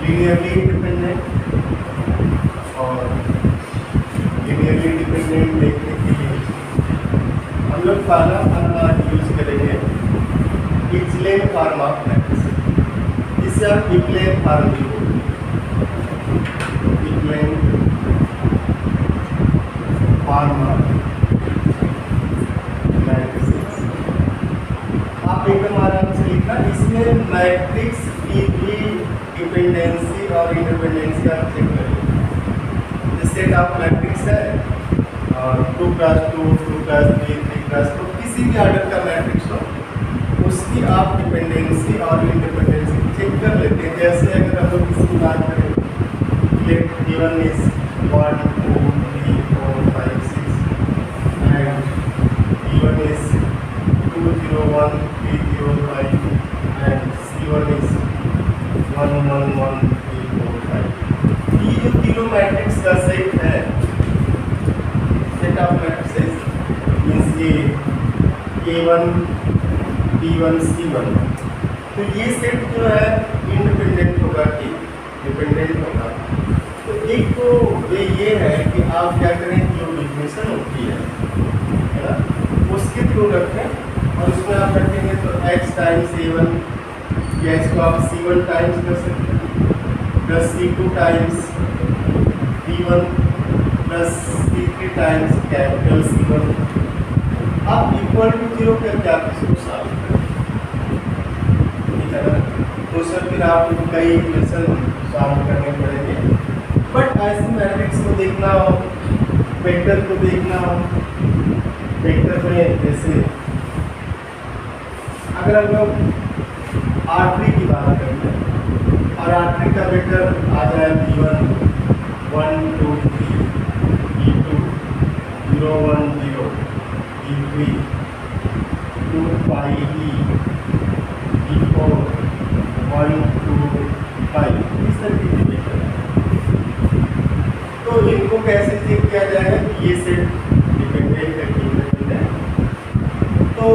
Linearly independent और linearly dependent देखने के लिए हम लोग पहला फॉर्मूला यूज करेंगे इक्लेन फॉर्म ऑफ मैट्रिक्स, जिसे आप इक्लेन फॉर्म भी बोलते हैं। इक्लेन फॉर्म ऑफ मैट्रिक्स आप एकदम आराम से लिखना। इसमें मैट्रिक्स की भी डिपेंडेंसी और इंडिपेंडेंसी आप चेक करेंगे। सेट ऑफ मैट्रिक्स है और 2x2, 2x3, 3x, किसी भी ऑर्डर का मैट्रिक्स हो उसकी आप डिपेंडेंसी और इंडिपेंडेंसी चेक कर लेते हैं। जैसे अगर हम लोग किसी की बात करें, let given is 1 2 3 4 5 6 and given is 2 0 1 3 0 5 and C1 is 1 1 1 3 4 5। ये जो तीनों मैट्रिक्स का सेट है, सेट ऑफ मैट्रिक्स मीन्स ये A1 B1 C1, तो ये सेट जो है इंडिपेंडेंट होगा कि डिपेंडेंट होगा। तो एक तो ये है कि आप क्या करें, जो डिफिनेशन होती है ना, उसके थ्रू रखें और उसमें आप रखेंगे तो x टाइम्स A1 या इसको आप C1 टाइम्स कर सकते हैं plus C2 times B1 plus C3 times capital C1। आप इक्वल टू 0 करके आप इसको सॉल्व करें, ठीक है ना। तो सर फिर आपको कई इक्वेशन सॉल्व करने पड़ेंगे। बट ऐसे मैट्रिक्स को देखना हो, वेक्टर को देखना हो, वेक्टर में जैसे अगर हम लोग R3 की बात करते हैं और R3 का वेक्टर आ जाए B1 1 2 3 B2 0 1 0 B3 2 5 E B4 1 2 5, इस तरह के वेक्टर है। तो इनको कैसे चेक किया जाएगा कि ये सेट डिपेंडेंट है कि इंडिपेंडेंट। तो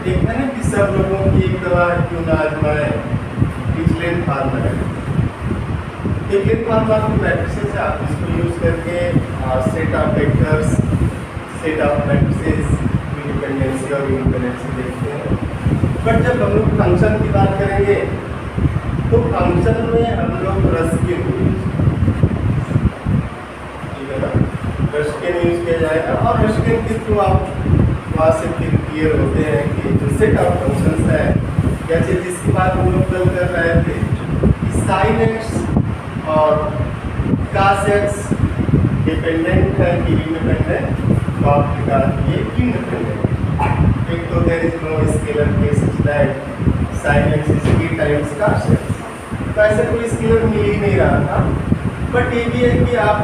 देखना है कि सब लोगों की एक दवा क्यों ना आजमाए इक्लेन फार्मूला। इक्लेन फार्मूला की मैट्रिसेस है, आप इसको यूज करके set of vectors, set of matrices की डिपेंडेंसी और इंडिपेंडेंसी देखते हैं। बट जब हम लोग फंक्शन की बात करेंगे तो फंक्शन में हम लोग रस्किन यूज किया जाएगा और रस्किन के थ्रू आप वहाँ से फिर क्लियर होते हैं कि जो सेट ऑफ फंक्शंस है, जैसे जिसकी बात हम लोग कल कर रहे थे कि साइन एक्स और कास एक्स डिपेंडेंट है कि इंडिपेंडेंट, तो आप निकाल ये इंडिपेंडेंट। एक तो there is no scalar case that sine x is 3 times cos x, तो ऐसे कोई स्केलर मिल ही नहीं रहा था। बट ये भी है कि आप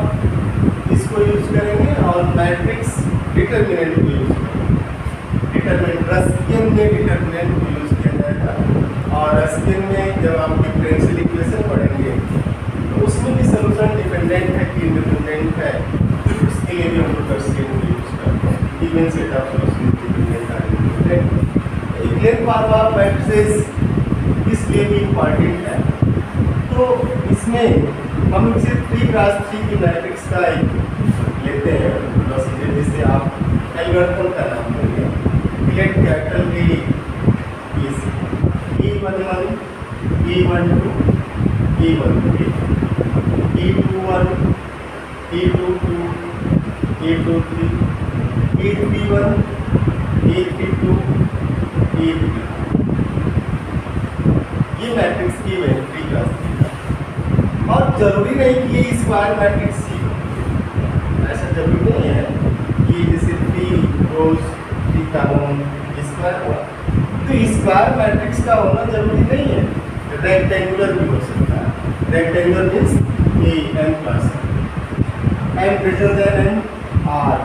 इसको यूज करेंगे और मैट्रिक्स डिटर्मिनेंट को यूज करेंगे। डिटर्मिनेंट रस्किन में डिटर्मिनेंट को यूज किया जाएगा और रस्किन में जब आप डिफरेंशियल इक्वेशन पढ़ेंगे तो उसमें भी सॉल्यूशन डिपेंडेंट है कि इंडिपेंडेंट है, उसके लिए भी हम लोग रस्किन को यूज करते हैं। Even set of solution dependent है। इक्लेन फॉर्म ऑफ मैट्रिसेस इसलिए भी इम्पॉर्टेंट है। तो इसमें हम सिर्फ 3x3 की मैट्रिक्स का लेते हैं प्रोसीजर, जिसे आप एल्गोरिथम का नाम देंगे। Let capital E11 E12 E13 E21 E22 E23 E31 E32 E33, ये मैट्रिक्स की वेक्टरी क्लास थी। और जरूरी नहीं कि ये स्क्वायर मैट्रिक्स ही हो, ऐसा जरूरी नहीं है कि जैसे 3 रोज 3 कॉलम स्क्वायर हुआ। तो स्क्वायर मैट्रिक्स का होना जरूरी नहीं है, रेक्टेंगुलर भी हो सकता है। Rectangular means a n plus n greater than n r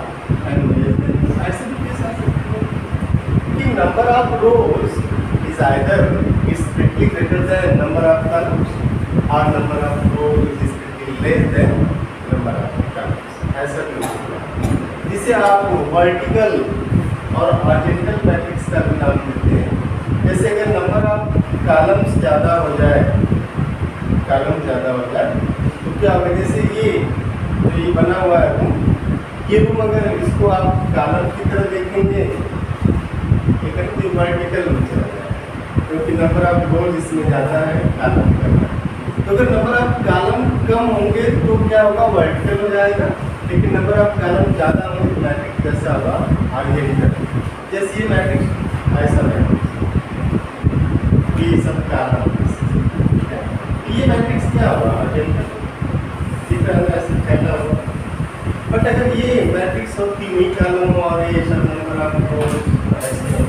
n greater than, ऐसे भी केस आ सकते हैं कि number of rows is either strictly greater than number of columns or number of rows is strictly less than number of columns, ऐसा भी हो सकता है। जिसे आप वर्टिकल और हॉरिजॉन्टल मैट्रिक्स का भी नाम देते हैं। जैसे अगर नंबर ऑफ कॉलम्स ज़्यादा हो जाए कॉलम ज़्यादा हो जाए तो क्या होगा, जैसे ये जो ये बना हुआ है रूम, ये रूम अगर इसको आप कॉलम की तरह देखेंगे तो वर्टिकल रूम चला जाएगा, क्योंकि नंबर ऑफ डोर इसमें ज़्यादा है कॉलम का। तो अगर नंबर ऑफ कॉलम कम होंगे तो क्या होगा, वर्टिकल हो जाएगा, लेकिन नंबर ऑफ कॉलम ज़्यादा होंगे तो मैट्रिक्स कैसा होगा, आगे निकल। जैसे ये मैट्रिक्स ऐसा मैट्रिक्स, ये सब कॉलम, ये मैट्रिक्स क्या होगा, ऐसे फैला होगा। बट अगर ये मैट्रिक्स हो तीन ही कॉलम हो और ये सब नंबर ऑफ डोर ऐसे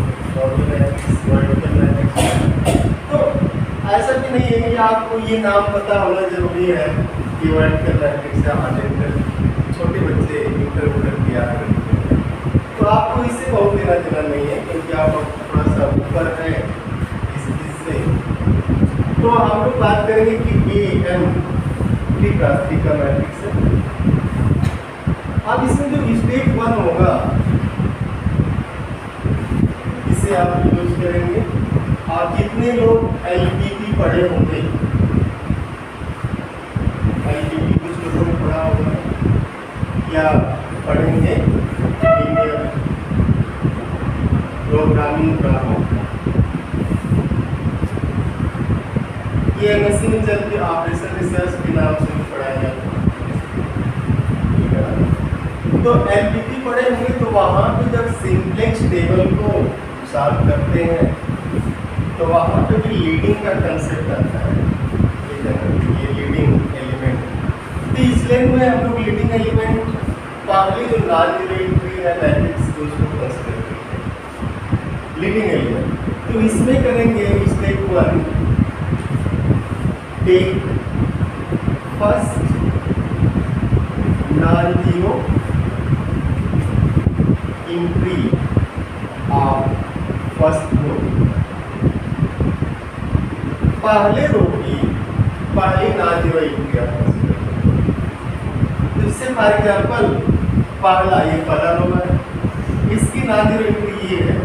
तो ऐसा भी नहीं है कि आपको ये नाम पता होना जरूरी है कि वर्टिकल मैट्रिक्स या हॉरिजॉन्टल। छोटे बच्चे इंटर किया करते, तो आपको इससे बहुत लेना देना नहीं है, क्योंकि आप थोड़ा सा ऊपर है इस चीज से। तो हम लोग बात करेंगे कि ए एम ट्री का मैट्रिक्स है। अब इसमें जो स्टेप 1 होगा इसे आप यूज करेंगे, और जितने लोग एलपीपी पढ़े होंगे, एलपीपी कुछ लोगों ने पढ़ा होगा या पढ़ेंगे, प्रोग्रामिंग पढ़ा होगा, ये एमएससी में चलते ऑपरेशन रिसर्च के नाम से भी पढ़ाया जाता है। तो एलपीपी पढ़े होंगे तो वहाँ पे जब सिंप्लेक्स टेबल को सॉल्व करते हैं तो वहाँ पे भी लीडिंग का कंसेप्ट आता है, ये लीडिंग एलिमेंट। तो इसलिए में हम लोग लीडिंग एलिमेंट पहले जो नॉन रिलेटिव है मैट्रिक्स को उसको कंसीडर करते हैं लीडिंग एलिमेंट। तो इसमें करेंगे step 1, take first non zero entry of first row, पहले रो की पहली non zero entry of first row. इससे फॉर एग्जाम्पल पहला रो है, इसकी नॉन जीरो एंट्री ये है,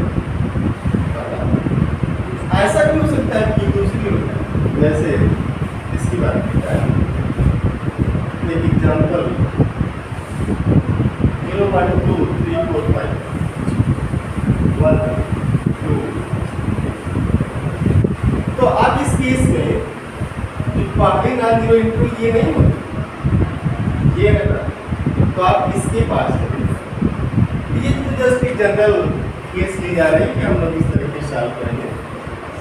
ऐसा भी हो सकता है कि दूसरी हो जाए, जैसे इसकी बात करता है एक एग्जाम्पल 0 1 2 3 4 5 1 2। तो अब इस केस में जो पहली नॉन जीरो एंट्री ये नहीं होती, ये है ना, तो आप इसके पास ये तो जस्ट एक जनरल केस ली जा रही है कि हम लोग इस तरह के सॉल्व करेंगे।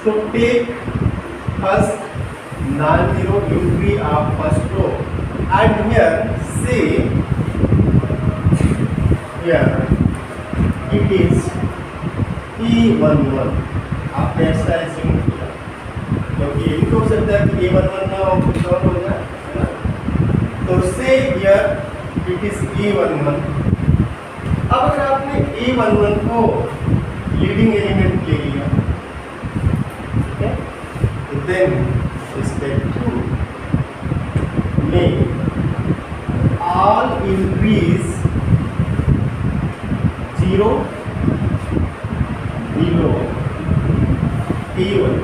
तो take first non-zero entry of first row and here say here it is E11। आपने ऐसा एज्यूम किया क्योंकि ये भी हो सकता है कि A11 ना हो कुछ और हो जाए, है ना। तो say here it is E11। अब अगर आपने A11 को लीडिंग एलिमेंट ले लिया, ठीक है, तो then step 2, make all entries 0 below E1।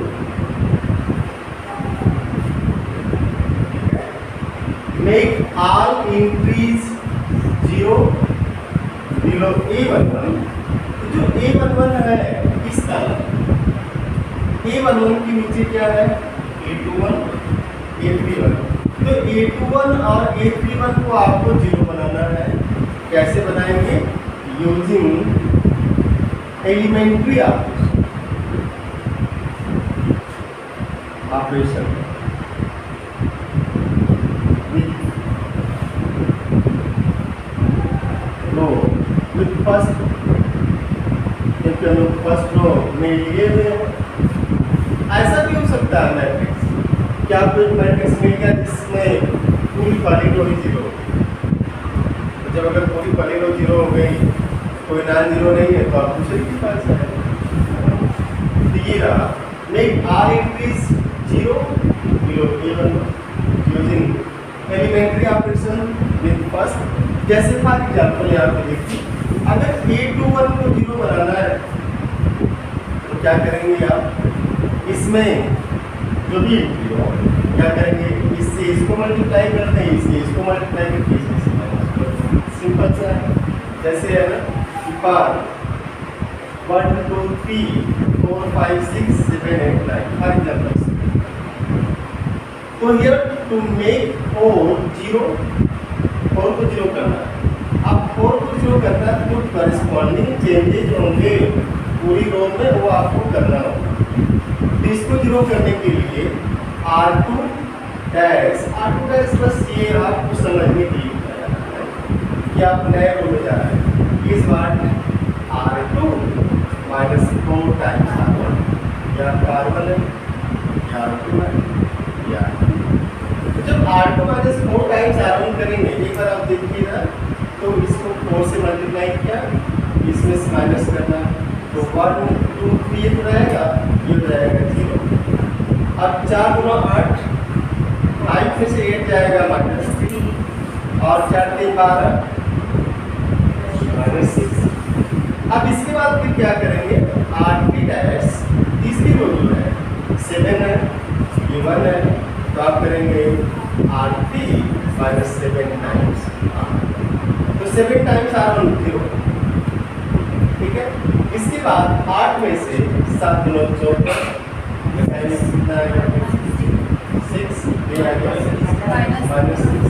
make all entries 0 below A11। जो A11 है इसका A11 के नीचे क्या है, A21 A31। तो A21 और A31 को आपको 0 बनाना है। कैसे बनाएंगे, using elementary operation row with first, first row में लिए हुए। ऐसा भी हो सकता है मैट्रिक्स, क्या आपको एक मैट्रिक्स मिल गया जिसमें पूरी पहली रो ही 0 हो गई, तो जब अगर पूरी पहली रो 0 हो गई, कोई नॉन जीरो नहीं है, तो आप दूसरे के पास है। तो ये रहा, make our entries 0 below A1 using elementary operation with first. जैसे फॉर एग्जाम्पल यहाँ पे देखिए, अगर A21 को 0 बनाना है तो क्या करेंगे आप, इसमें जो भी एंट्री हो क्या करेंगे, इस इसको मल्टीप्लाई करते हैं, इससे इसको मल्टीप्लाई करके इससे माइनस करते हैं। सिंपल सा है। जैसे है ना बार 1 2 3 4 5 6 7 8 9 फॉर एग्जाम्पल। तो हियर टू मेक 4 0 4 को 0 करना है। अब 4 को 0 करना है तो करस्पॉन्डिंग चेंजेज होंगे पूरी रो में, वो आपको करना होगा। तो इसको 0 करने के लिए R2 डैश बस ये आपको समझने के लिए बताया है कि आप नए रो में जा रहे हैं। इस बार R2 माइनस 4 टाइम्स R1 या R1 है या R2 है या तो जब R2 माइनस 4 टाइम्स R1 करेंगे, एक बार आप देखिए ना, तो इसको 4 से मल्टीप्लाई किया, इसमें से माइनस करना, तो 1 2 3 तो रहेगा, ये रहेगा 0। अब 4 गुना 8, 5 में से 8 जाएगा माइनस 3 और 4 3 12 माइनस 6। अब इसके बाद फिर क्या करेंगे, R3 डैश तीसरी रो जो है 7 है, ये 1 है, तो आप करेंगे R3 माइनस 7 टाइम्स R, तो 7 टाइम्स R1 0। ठीक है। इसके बाद 8 में से 7 गुना 14 कितना आएगा 6, ये आ गया माइनस 6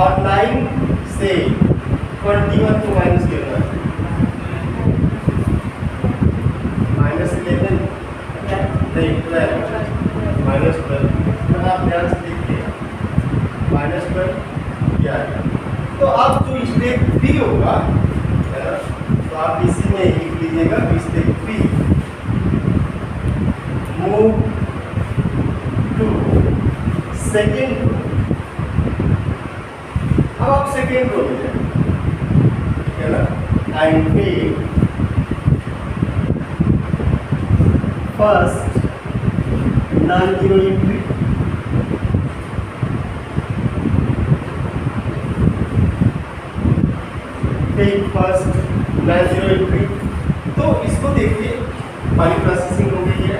और 9 से 21 को माइनस करना है, माइनस 11 नहीं 12 माइनस 12। आप ध्यान से देखिए माइनस 12 क्या आएगा। तो अब जो स्टेप 3 होगा है ना, तो आप इसी में लिख लीजिएगा step 3 move to second row. अब आप सेकेंड रो में जाए, ठीक है ना, and take first non zero entry, take first non zero entry. तो इसको देखिए हमारी प्रोसेसिंग हो गई है।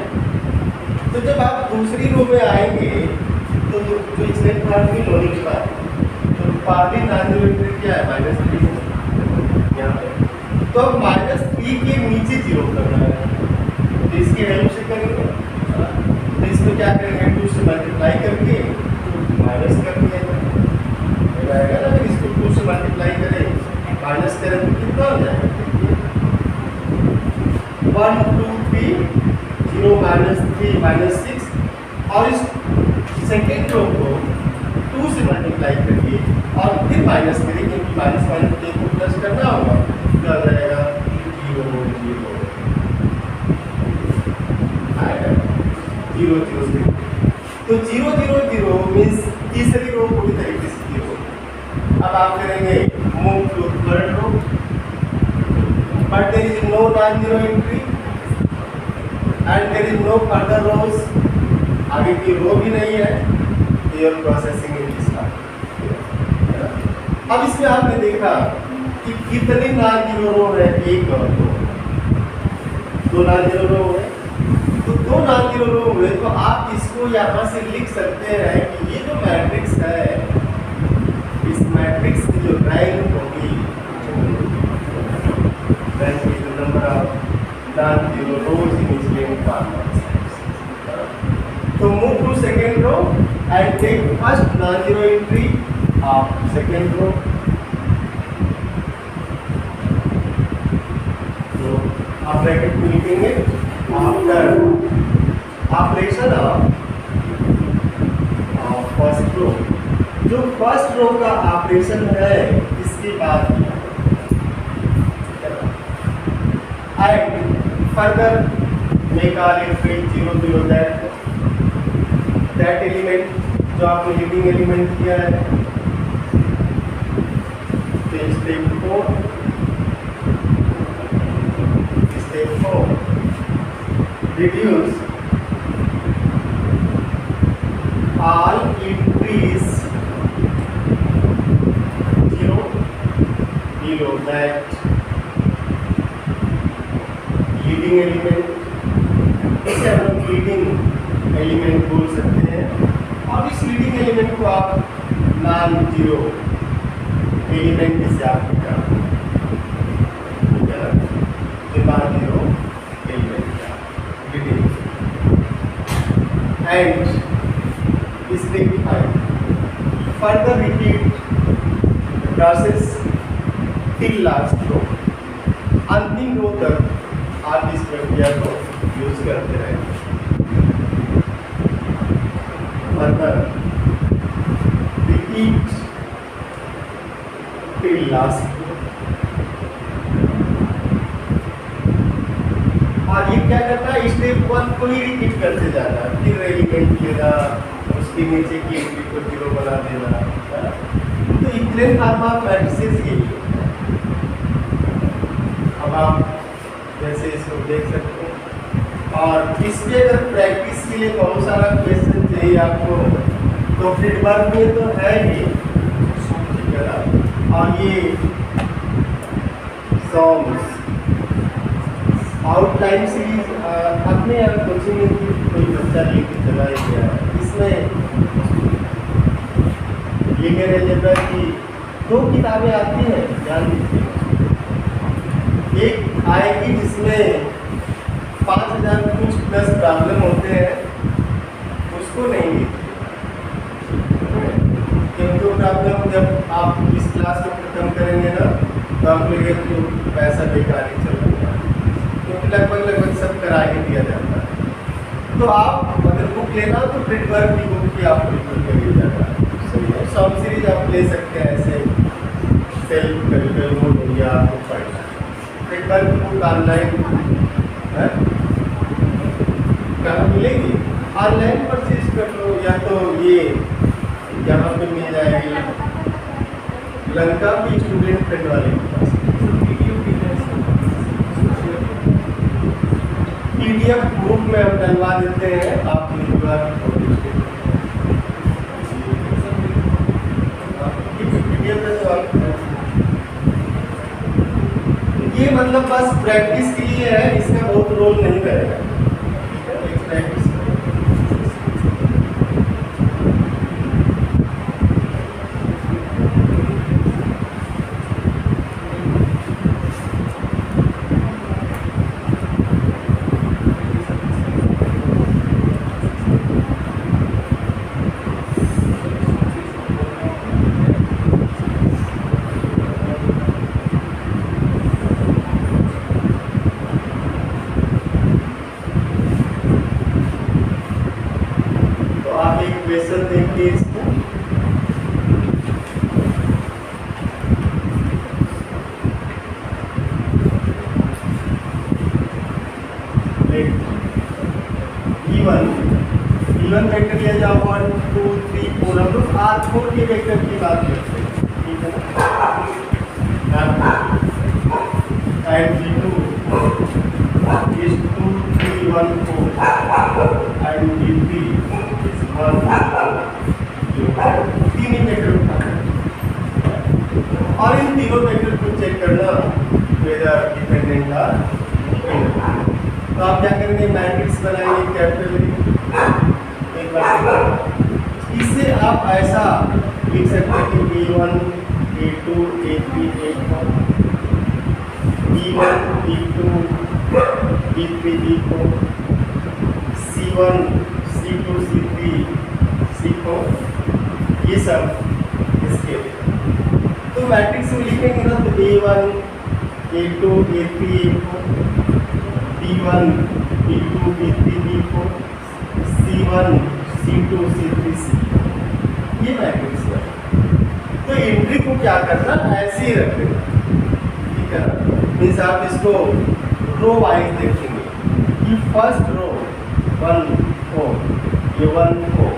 तो जब आप दूसरी रो में आएंगे तो जो इसने पार्ट की लोनिंग पार्ट, तो पार्टी नॉन जीरो एंट्री क्या है माइनस 3 यहाँ पे, तो अब माइनस 3 के नीचे 0 करना है, तो इसकी वैल्यू से करेंगे, तो इसमें क्या करेंगे 2 से मल्टीप्लाई करके माइनस कर दिया जाएगा ना। फिर इसको 2 से मल्टीप्लाई करें माइनस करें तो कितना हो जाएगा 1 2 3 0 माइनस 3 माइनस 6 और इस सेकेंड रो को 2 से मल्टीप्लाई करिए और फिर माइनस करिए, क्योंकि माइनस माइनस को प्लस करना होगा, क्या हो जाएगा 0 0 आएगा 0 0 0। तो 0 0 0 मीन्स तीसरी रो पूरी तरीके से 0। अब आप करेंगे move to third row, but there is no non zero entry and there is no further rows, आगे की रो भी नहीं है, योर प्रोसेसिंग इज स्टार्ट। अब इसमें आपने देखा कि कितने नॉन जीरो रो है, 1 और 2 नॉन जीरो रो है, तो 2 नॉन जीरो रो हुए, तो आप इसको यहाँ से लिख सकते हैं कि ये जो मैट्रिक्स है, इस मैट्रिक्स की जो रैंक होगी, rank is the number of non zero rows in इस लिंक फॉर्मेट। तो move to second row and take first non zero entry of second row. तो आप ब्रैकेट में लिखेंगे after operation of first row. जो first row का operation है इसके बाद and further make all entry 0 0 that element जो आपने लीडिंग एलिमेंट किया है। Step 4 reduce all entries 0 below that leading element, इसे हम लोग लीडिंग एलिमेंट बोल सकते हैं। और इस लीडिंग एलिमेंट को आप नॉन जीरो एलिमेंट से आप non zero element and is rectified. Further repeat process till last row. अंतिम रो तक आप इस प्रक्रिया को यूज करते रहें. Further repeat till last row. और ये क्या करता है, स्टेप 1 को ही रिपीट करते जाना, फिर एलिमेंट लेना, उसके नीचे की एंट्री को जीरो बना देना. तो इतने फॉर्म ऑफ मैट्रिसेस के लिए अब आप जैसे इसको देख सकते हैं. और इसके अगर प्रैक्टिस के लिए बहुत सारा क्वेश्चन चाहिए आपको, तो फ्रीडबर्ग में तो है ही, ठीक है ना. और ये सॉन्ग्स आउटलाइन सीरीज अपने यहाँ कोचिंग में कोई बच्चा लेके चला ही गया. इसमें लीनियर अलजेब्रा की 2 किताबें आती हैं, ध्यान दीजिए. एक आएगी जिसमें 5000 कुछ प्लस प्रॉब्लम होते हैं, उसको नहीं लीजिए, क्योंकि वो प्रॉब्लम जब आप इस क्लास को खत्म करेंगे ना, तो आप लोग तो पैसा बेकार ही चल रहा है, क्योंकि लगभग सब करा ही दिया जाता है. तो आप अगर बुक लेना तो फ्रीडबर्ग की बुक की आप बिल्कुल करिए जाता है. सही है. सॉन्ग सीरीज आप ले सकते हैं, ऐसे सेल्फ करिकुलर मोड या आपको पढ़ना है. फ्रीडबर्ग की बुक ऑनलाइन है, कहाँ मिलेगी? ऑनलाइन परचेज कर लो, या तो ये यहाँ पे मिल जाएगी लंका की स्टूडेंट फ्रेंड वाले के पास. PDF ग्रुप में हम डलवा देते हैं, आप ये मतलब बस प्रैक्टिस के लिए है, इसका बहुत रोल नहीं करेगा. प्रैक्टिस क्वेश्चन देखिए इसको. E1 वेक्टर लिया जाओ 1 2 3 4. हम लोग R4 के वेक्टर की बात करते हैं, ठीक है ना. And G2 is 2 3 1 4 and G3 is 1 तीन ही वेक्टर उठाना है, और इन तीनों वेक्टर को चेक करना वेदर डिपेंडेंट आर इंडिपेंडेंट. तो आप क्या करेंगे, मैट्रिक्स बनाएंगे कैपिटल. एक बार इससे आप ऐसा लिख सकते हैं कि B1 A2 A3 A4 B1 B2 B3 B4 C1 C2 C3 C4, ये सब इसके. तो मैट्रिक्स में लिखेंगे ना, तो A1 A2 A3 A4 B1 B2 B3 B4 C1 C2 C3 C4, ये मैट्रिक्स है. तो एंट्री को क्या करना, ऐसे ही रख देना, ठीक है ना. मीन्स आप इसको रो वाइज देखेंगे कि फर्स्ट रो 1 4, ये 1 4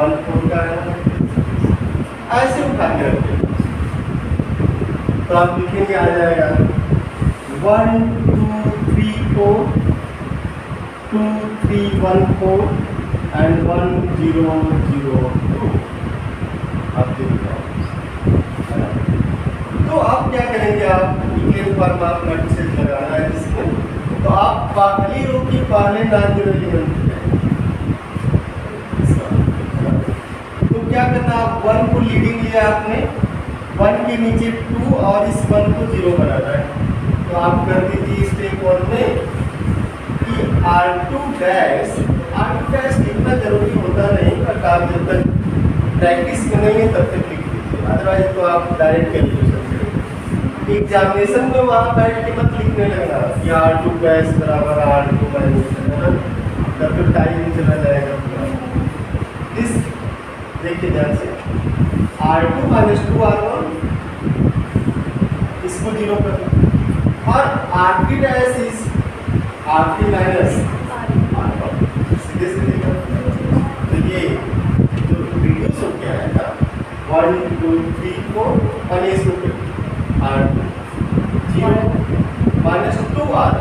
1 4 का है, ऐसे उठा के रखें. तो आप लिखेंगे, आ जाएगा 1 2 3 4 2 3 1 4 and 1 0 0 2. आप देख रहे हो. तो आप क्या करेंगे, आप इक्वेशन फॉर्म आप मैट्रिसेस लगाना है जिसमें, तो आप पहली रो की पहले नॉन जीरो एलिमेंट, तो क्या करना था, 1 को लीडिंग लिया आपने, 1 के नीचे 2 और इस 1 को 0 बनाना है। तो आप कर दीजिए स्टेप 1 में कि R2 डैश लिखना जरूरी होता नहीं, बट आप जब तक प्रैक्टिस में नहीं है तब तक लिख दीजिए, अदरवाइज तो आप डायरेक्ट कैलकुलेशन करेंगे। एग्जामिनेशन में वहाँ बैठ के मत लिखने लगना कि R2 डैश बराबर R2 माइनस, तब तो टाइम चला जाएगा पूरा। इस देखिए ध्यान से, R2 माइनस 2R1 इसको 0 कर दो, और R3 dash is R3 minus R1, सीधे सीधे कर। तो ये जो रिड्यूस हो गया है ना 1 2 3 4 और ये इसको R2 0 minus 2R1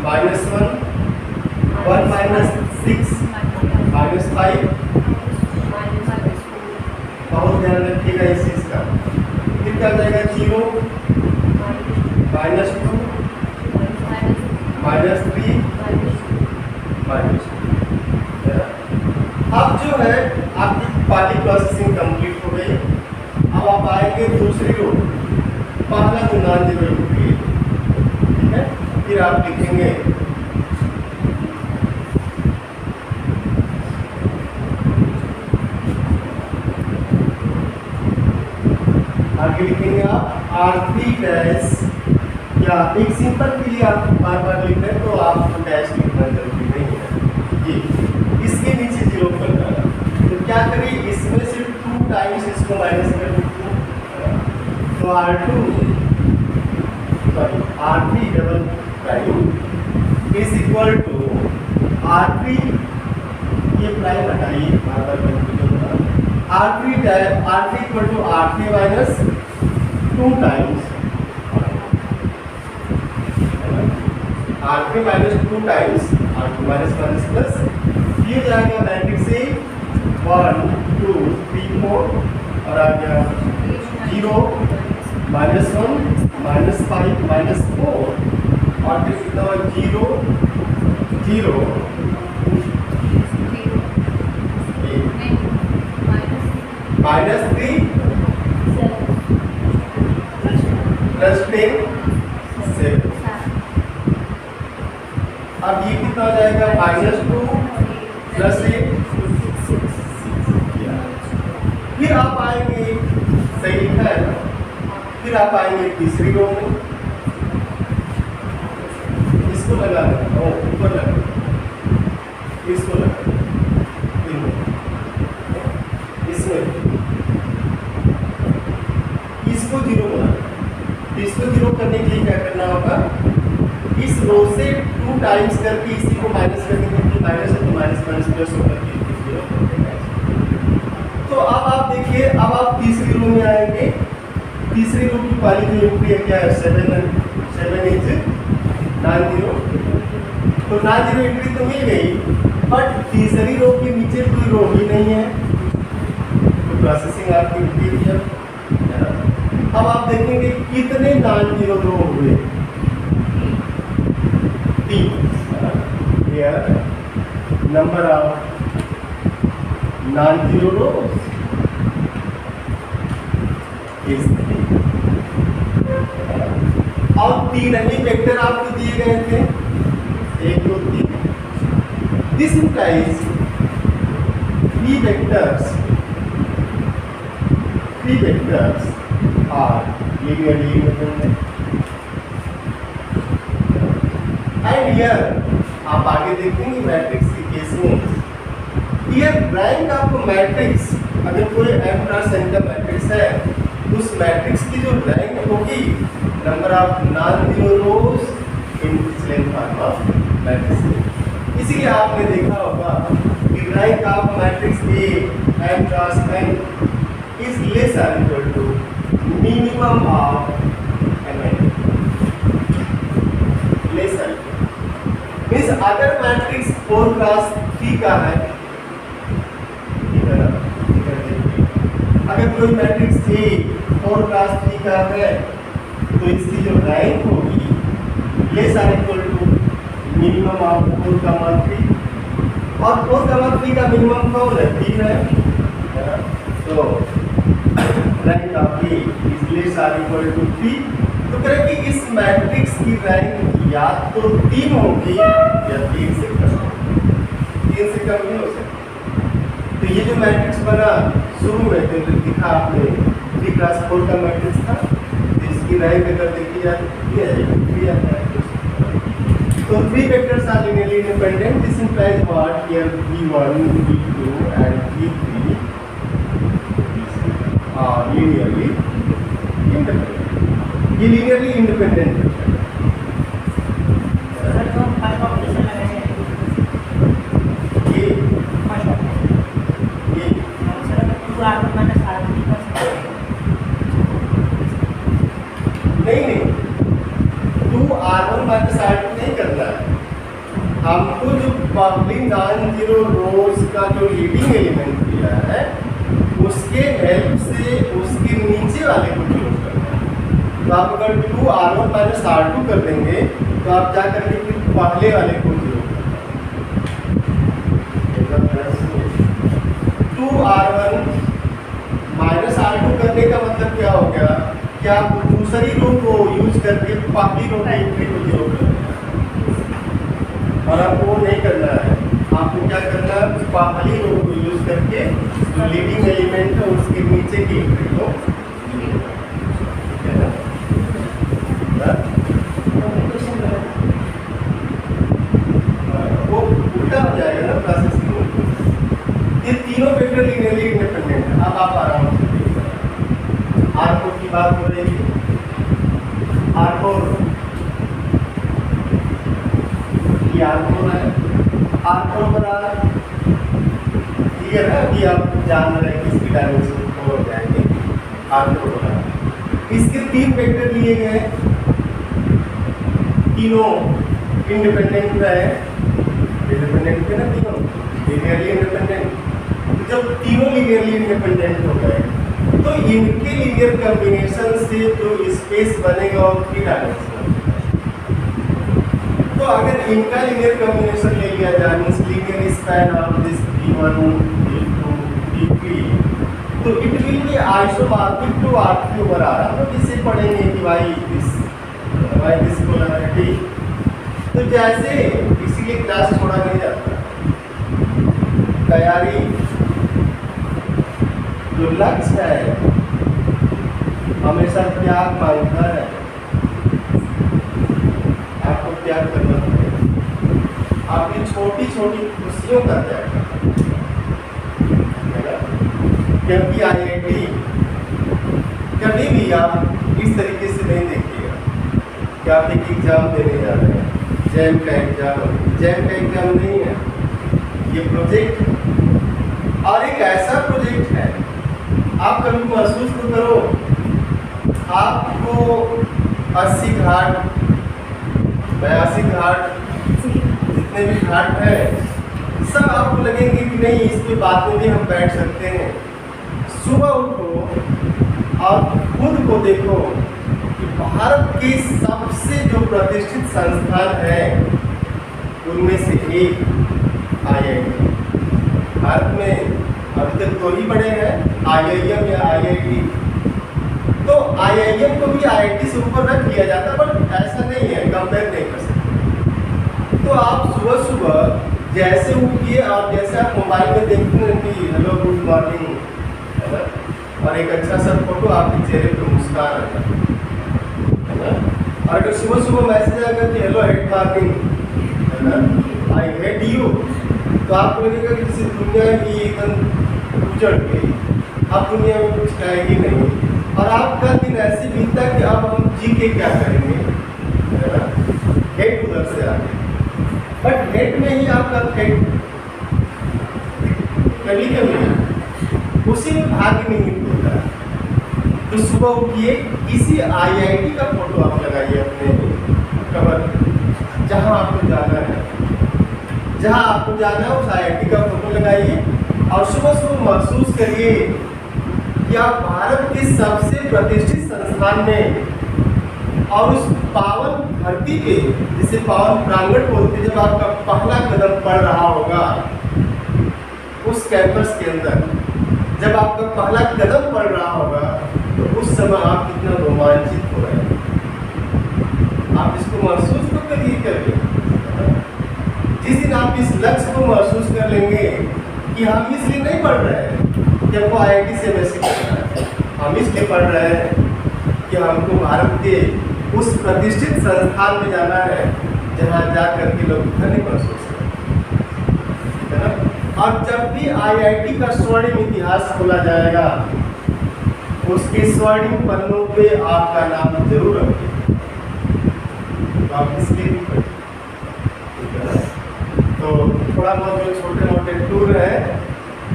minus 1 minus 6 minus 5, बहुत ध्यान रखिएगा इस चीज का। फिर क्या जाएगा 0 माइनस 2 माइनस 3 माइनस 2। अब जो है आपकी पहली प्रोसेसिंग कंप्लीट हो गई। अब आप आएंगे दूसरी रो, पहला जो नॉन जीरो है, ठीक है। फिर आप लिखेंगे आगे लिखेंगे आप R3 डैश, या एक सिंपल के लिए आप बार बार लिख रहे हैं तो आपको डैश लिखना जरूरी नहीं है। ये इसके नीचे 0 करना है, तो क्या करें, इसमें से 2 टाइम्स इसको माइनस कर दीजिए, तो R3 double prime is equal to R3, ये प्राइम हटाइए, बार बार कंफ्यूजन होगा, R3 equal to R3 minus 2 times R3 minus 2 times R2 minus minus plus, ये जाएगा मैट्रिक्स से 1 2 3 4 और आ गया 0 माइनस 1 माइनस 5 माइनस 4 और फिर कितना 0 0 माइनस 3 प्लस 10 7। अब ये कितना हो जाएगा -2 प्लस 8। फिर आप आएंगे, सही लिखा है ना, फिर आप आएंगे तीसरी रो में, इसको लगा देना, ऊपर लगा, इसको लगा, इसमें इसको 0 बनाना। इसको 0 करने के लिए क्या करना होगा, इस रो से 2 टाइम्स करके इसी को माइनस कर देंगे, माइनस है तो माइनस माइनस प्लस होकर के 0 कर देंगे। तो अब आप देखिए, अब आप तीसरी रो में आएंगे। तीसरी रो की पहली जो एंट्री है क्या है, 7 इज नॉन जीरो, तो नॉन जीरो एंट्री तो मिल गई, बट तीसरी रो के नीचे कोई रो ही नहीं है, तो प्रोसेसिंग आपकी रिपीट है। अब आप देखेंगे कितने नॉन जीरो रो हुए, 3। Here number of non zero rose is 3, और 3 ही वेक्टर आपको दिए गए थे, 1 2 3। This implies 3 vectors are linearly independent, and here आप आगे देखेंगे मैट्रिक्स के केस में, ये रैंक ऑफ मैट्रिक्स, अगर कोई m क्रॉस n का मैट्रिक्स है, उस मैट्रिक्स की जो रैंक होगी, number of non zero rows in length of matrix. इसीलिए आपने देखा होगा कि rank of matrix A m cross n is less or equal to minimum of MN, less or equal means अगर मैट्रिक्स 4 क्रॉस 3 का है, अगर कोई मैट्रिक्स A 4 क्रॉस 3 का है, तो इसकी जो रैंक होगी लेस और इक्वल टू मिनिमम ऑफ 4, 3, और 4, 3 का मिनिमम कौन है, 3 है। रैंक आपकी इसलिए सारी इक्वल टू 3। तो करें कि इस मैट्रिक्स की रैंक या तो 3 होगी या 3 से कम होगी, 3 से कम नहीं हो सकती। तो ये जो मैट्रिक्स बना शुरू में तो दिखा आपने 3x4 का मैट्रिक्स था, तो इसकी रैंक अगर देखी जाए तो 3 आता है। तो 3 vectors are linearly independent. This implies what? Here V1, V2 and V3 are linearly independent. ये linearly independent है। नहीं 2R1 माइनस R2 नहीं करना है हमको। जो पहली नॉन जीरो रोज का जो लीडिंग एलिमेंट दिया है उसके हेल्प से उसके नीचे वाले को जीरो करना है। तो आप अगर 2R1 माइनस R2 कर देंगे तो आप जा करके फिर पहले वाले को जीरो करना है। 2R1 माइनस R2 करने का मतलब क्या हो गया कि आप दूसरी रो को यूज करके पहली रो का एंट्री को जीरो करना है, और आपको वो नहीं करना है। आपको क्या करना है, पहली रो को यूज करके जो लीडिंग एलिमेंट है उसके नीचे की एंट्री को वो उल्टा हो जाएगा ना प्रोसेस। ये तीनों वेक्टर लीनियरली इंडिपेंडेंट है। अब आप आराम से R4 की बात हो रही है। R4 ये R4 है। R4 बराबर क्लियर है। अभी आप जान रहे हैं कि इसकी डायमेंशन हो जाएंगे। R4 बराबर इसके 3 वेक्टर लिए गए, तीनों इंडिपेंडेंट है। इंडिपेंडेंट थे ना तीनों, लीनियरली इंडिपेंडेंट। तो जब तीनों लीनियरली इंडिपेंडेंट हो गए तो इनके लीनियर कॉम्बिनेशन से जो स्पेस बनेगा वो 3 डायमेंशनल। तो अगर इनका लीनियर कॉम्बिनेशन ले लिया जाए means linear span of this V1, V2, V3, तो it will be isomorphic to R3 over R। हम इसे पढ़ेंगे कि भाई दिस पोलैरिटी। तो जैसे इसीलिए क्लास छोड़ा नहीं जाता, तैयारी जो लक्ष्य है हमेशा त्याग मांगता है। आपको त्याग करना पड़ेगा, आपकी छोटी छोटी खुशियों का त्याग करना, क्योंकि IIT कभी भी आप इस तरीके से नहीं देखिएगा कि आप एक एग्जाम देने जा रहे हैं, जैम का एग्जाम नहीं है, ये प्रोजेक्ट है। और एक ऐसा प्रोजेक्ट है, आप कभी महसूस तो करो, आपको 80 घाट 82 घाट जितने भी घाट हैं सब आपको लगेंगे कि नहीं इस पे बाद में भी हम बैठ सकते हैं। सुबह उठो और खुद को देखो कि भारत के सबसे जो प्रतिष्ठित संस्थान है उनमें से एक IIT। भारत में अभी तक 2 ही बड़े हैं, IIM या IIT। तो IIM को भी IIT से ऊपर रख लिया जाता, बट ऐसा नहीं है, कंपेयर नहीं कर सकते। तो आप सुबह सुबह जैसे उठिए और जैसे आप मोबाइल में देखते हैं कि हेलो गुड मॉर्निंग है ना, और एक अच्छा सा फोटो आपके चेहरे पर मुस्कान आता है ना। और अगर सुबह सुबह मैसेज आएगा कि हेलो हेड मॉर्निंग है ना, आई हेट यू, तो आपको लगेगा कि किसी दुनिया की एकदम उजड़ गई, अब दुनिया में कुछ है ही नहीं, और आपका दिन ऐसे बीतता कि अब हम जी के क्या करेंगे, है ना। हेट उधर से आ गए, बट हेट में ही आपका हेट कभी कभी उसी में भाग्य नहीं होता है। तो सुबह उठिए, किसी IIT का फोटो आप लगाइए अपने कवर, जहाँ आपको जाना है, जहाँ आपको जाना है उस IIT का फोटो लगाइए और सुबह सुबह महसूस करिए कि आप भारत के सबसे प्रतिष्ठित संस्थान में और उस पावन धरती पे, जिसे पावन प्रांगण बोलते, जब आपका पहला कदम पड़ रहा होगा उस कैंपस के अंदर, जब आपका पहला कदम पड़ रहा होगा तो उस समय आप कितना रोमांचित हो रहे हैं, आप इसको महसूस तो करिए। जिस दिन आप इस लक्ष्य को महसूस कर लेंगे कि हम इसलिए नहीं पढ़ रहे हैं कि हमको IIT से MSc करना है, हम इसलिए पढ़ रहे हैं कि हमको भारत के उस प्रतिष्ठित संस्थान में जाना है जहाँ जा करके लोग धन्य महसूस करें, है ना। और जब भी IIT का स्वर्णिम इतिहास खोला जाएगा उसके स्वर्णिम पन्नों पे आपका नाम जरूर रखें, तो आप इसलिए भी पढ़ें। तो थोड़ा बहुत जो छोटे मोटे टूर है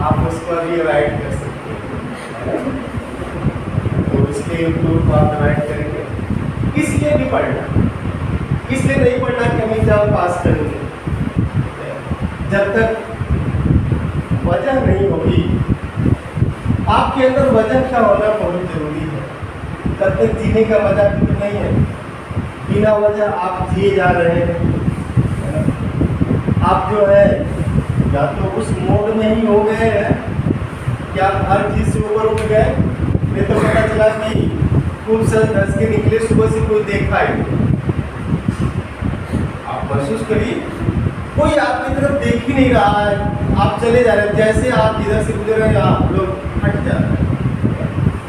आप उस पर भी राइड कर सकते हैं, तो इसलिए टूर को आप राइड करेंगे। इसलिए भी पढ़ना, इसलिए नहीं पढ़ना कि हम एग्जाम पास करेंगे। जब तक वजह नहीं होगी, आपके अंदर वजह का होना बहुत जरूरी है, तब तक जीने का मजा भी नहीं है। बिना वजह आप जिए जा रहे हैं, आप जो है या तो उस मोड में ही हो गए हैं कि आप हर चीज़ से ऊपर उठ गए, नहीं तो पता चला कि खूब सर धस के निकले, सुबह से कोई देखा ही। आप महसूस करिए कोई आपकी तरफ देख ही नहीं रहा है, आप चले जा रहे हैं, जैसे आप इधर से गुजर रहे हैं आप लोग हट जा रहे हैं।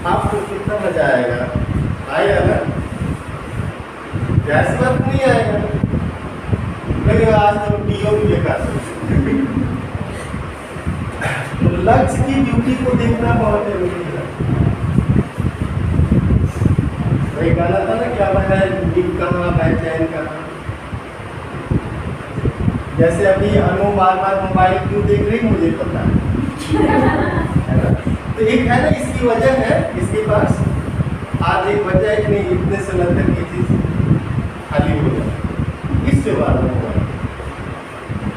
आपको कितना मजा आएगा, आएगा ना? ऐसी बात नहीं आएगा, लेकिन आज तो डीओ भी बेकार। तो लक्ष्य की ब्यूटी को देखना बहुत जरूरी है। वही गाना था ना, क्या है नींद कहाँ बैचैन कहाँ। जैसे अभी अनु बार बार मोबाइल क्यों देख रही मुझे पता है ना। तो एक है ना, इसकी वजह है, इसके पास आज एक वजह है कि नहीं इतने समय तक ये चीज खाली हो जाए, इससे बात होगा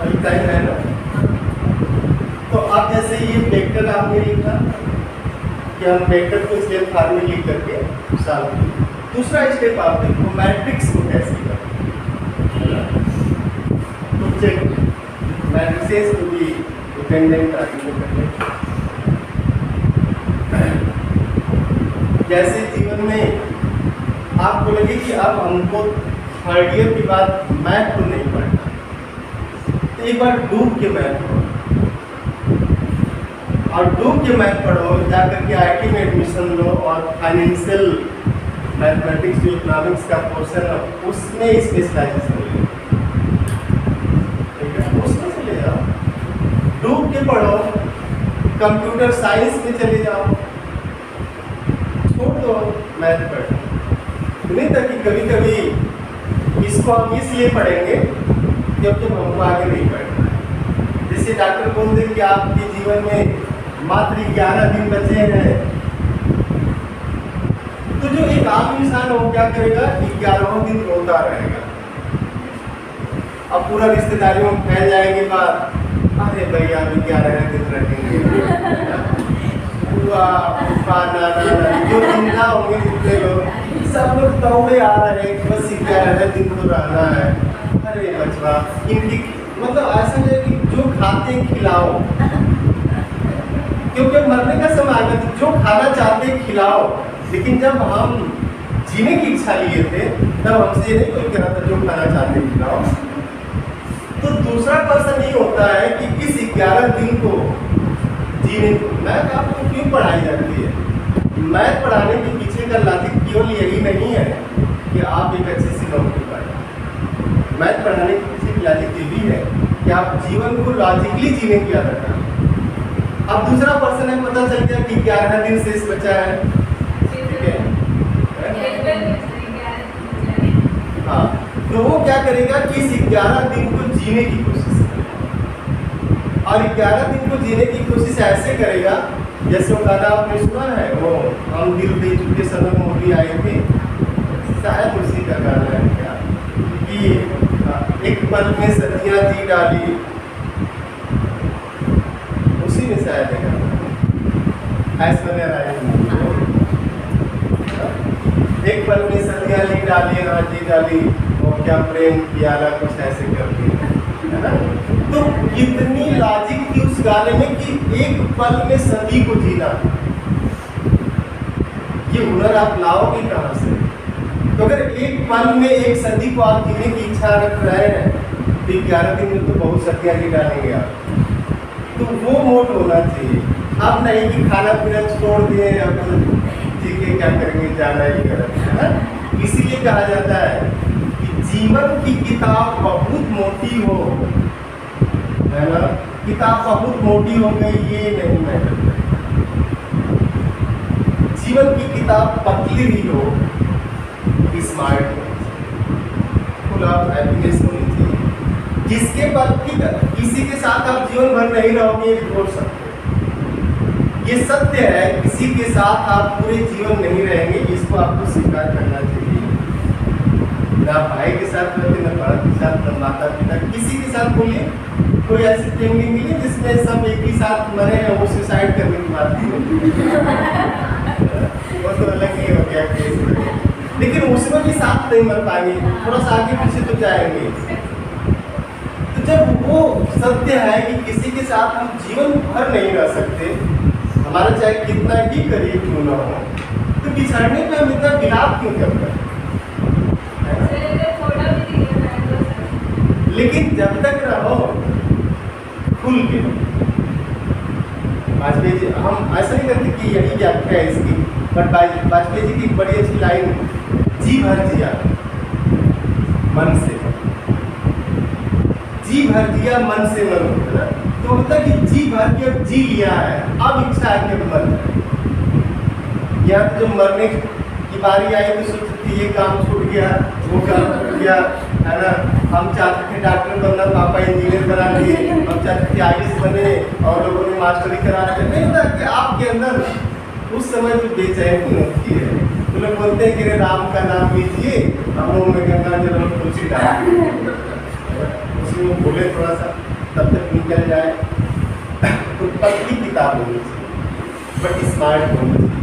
अभी टाइम है ना। तो आप जैसे ये वेक्टर आपने लिखा कि हम वेक्टर को इसलिए फार्मूले लिख करके सॉल्व किया। दूसरा स्टेप आप देखो मैट्रिक्स को कैसे करना, तो चेक मैट्रिसेस को भी डिपेंडेंट आर्गुमेंट करते। जैसे जीवन में आपको लगे कि अब हमको थर्ड ईयर के बाद मैथ तो नहीं पढ़ना, तो एक बार डूब के मैथ पढ़ो, और डूब के मैथ पढ़ो, जाकर के IIT में एडमिशन लो और फाइनेंशियल मैथमेटिक्स जो इकोनॉमिक्स का पोर्शन है उसमें स्पेशलाइजेशन ले, ठीक है, उसमें चले जाओ। डूब के पढ़ो, कंप्यूटर साइंस में चले जाओ, छोड़ दो मैथ पढ़ो। नहीं तक कि कभी कभी इसको हम इसलिए पढ़ेंगे जब हमको आगे नहीं पढ़ना है। जैसे डॉक्टर बोल दे कि आपके जीवन में मात्र 11 दिन बचे हैं, तो जो एक आम इंसान हो क्या करेगा, 11वां दिन रोता रहेगा। अब पूरा रिश्तेदारियों में फैल जाएंगे बात, अरे भैया अभी 11 दिन रखेंगे, जो जिंदा होंगे जितने लोग सब लोग दौड़े आ रहे हैं, बस 11 दिन तो रहना है। अरे बचवा इनकी मतलब ऐसा है कि जो खाते खिलाओ, क्योंकि मरने का समय आ गया, जो खाना चाहते खिलाओ। लेकिन जब हम जीने की इच्छा लिए थे तब हमसे नहीं कोई कह रहा था जो खाना चाहते खिलाओ। तो दूसरा पर्सन ये होता है कि इस 11 दिन को जीने को मैथ आपको क्यों पढ़ाई जाती है। मैथ पढ़ाने के पीछे का लॉजिक केवल यही नहीं है कि आप एक अच्छी सी नौकरी पाएं। मैथ पढ़ाने के पीछे की लॉजिक ये भी है कि आप जीवन को लॉजिकली जीने की आदत करें। अब दूसरा पर्सन है, पता चल गया कि 11 दिन शेष बचा है, ठीक है, हाँ, तो वो क्या करेगा कि इस 11 दिन को जीने की कोशिश करेगा। और 11 दिन को जीने की कोशिश ऐसे करेगा जैसे वो गाना आपने सुना है, वो हम दिल दे चुके सनम मोदी आए थे, शायद उसी का गाना है क्या, कि एक पल में सदियाँ जी डाली, उसी में शायद है गाना, ऐश्वर्या राय। एक पल में सदियाँ ली डाली, हाँ जी डाली, वो क्या प्रेम किया कुछ ऐसे करती है ना। तो कितनी लॉजिक थी उस गाने में कि एक पल में सदी को जीना। ये हुनर आप लाओगे कहाँ से? तो अगर एक पल में एक सदी को आप जीने की इच्छा रख रहे हैं तो 11 दिन में तो बहुत सदियाँ ही डालेंगे आप। तो वो मोड होना चाहिए। अब नहीं कि खाना पीना छोड़ दिए अब ठीक है क्या करेंगे, जाना ही करेंगे। इसीलिए कहा जाता है कि जीवन की किताब बहुत मोटी हो, है ना, किताब बहुत मोटी हो गई ये नहीं मैटर। जीवन की किताब पतली भी हो, स्मार्ट हो, फुल ऑफ हैप्पीनेस होनी चाहिए। जिसके पर किसी के साथ आप जीवन भर नहीं रहोगे बोल सकते, ये सत्य है। किसी के साथ आप पूरे जीवन नहीं रहेंगे, इसको आपको स्वीकार करना चाहिए। ना भाई के साथ रहते, ना बड़ा के साथ, ना माता पिता, किसी के साथ बोलिए कोई ऐसी फैमिली मिली जिसमें सब एक ही साथ मरे हैं, वो सुसाइड करने की बात नहीं वो तो अलग ही हो गया केस। लेकिन उसमें भी साथ नहीं मर पाएंगे, थोड़ा सा आगे पीछे तो जाएंगे। तो जब वो सत्य है कि किसी के साथ हम जीवन भर नहीं रह सकते, हमारा चाहे कितना ही करीब क्यों ना हो, तो बिछड़ने पे हम इतना विलाप क्यों करते हैं? लेकिन जब तक रहो खुल के। वाजपेयी जी, हम ऐसा नहीं करते कि यही व्याख्या है इसकी, बट वाजपेयी जी की बड़ी अच्छी लाइन, जी भर जिया मन से, जी भर जिया मन से मन, है ना। तो मतलब कि जी भर के अब जी लिया है, अब इच्छा है कि मर जाए। या तो जब मरने की बारी आई तो सोचती ये काम छूट गया, वो काम छूट गया, है ना। हम चाहते थे डॉक्टर बनना, पापा इंजीनियर बना लिए, हम चाहते थे IAS बने और लोगों ने मास्टरी करा दी। नहीं होता कि आपके अंदर उस समय जो बेचैनी होती है, तो लोग बोलते हैं कि राम का नाम लीजिए, हम लोग में गंगा जल और तुलसी डाल उसमें बोले थोड़ा सा तब तक निकल जाए। तो पतली किताब होनी चाहिए बट स्मार्ट होनी चाहिए।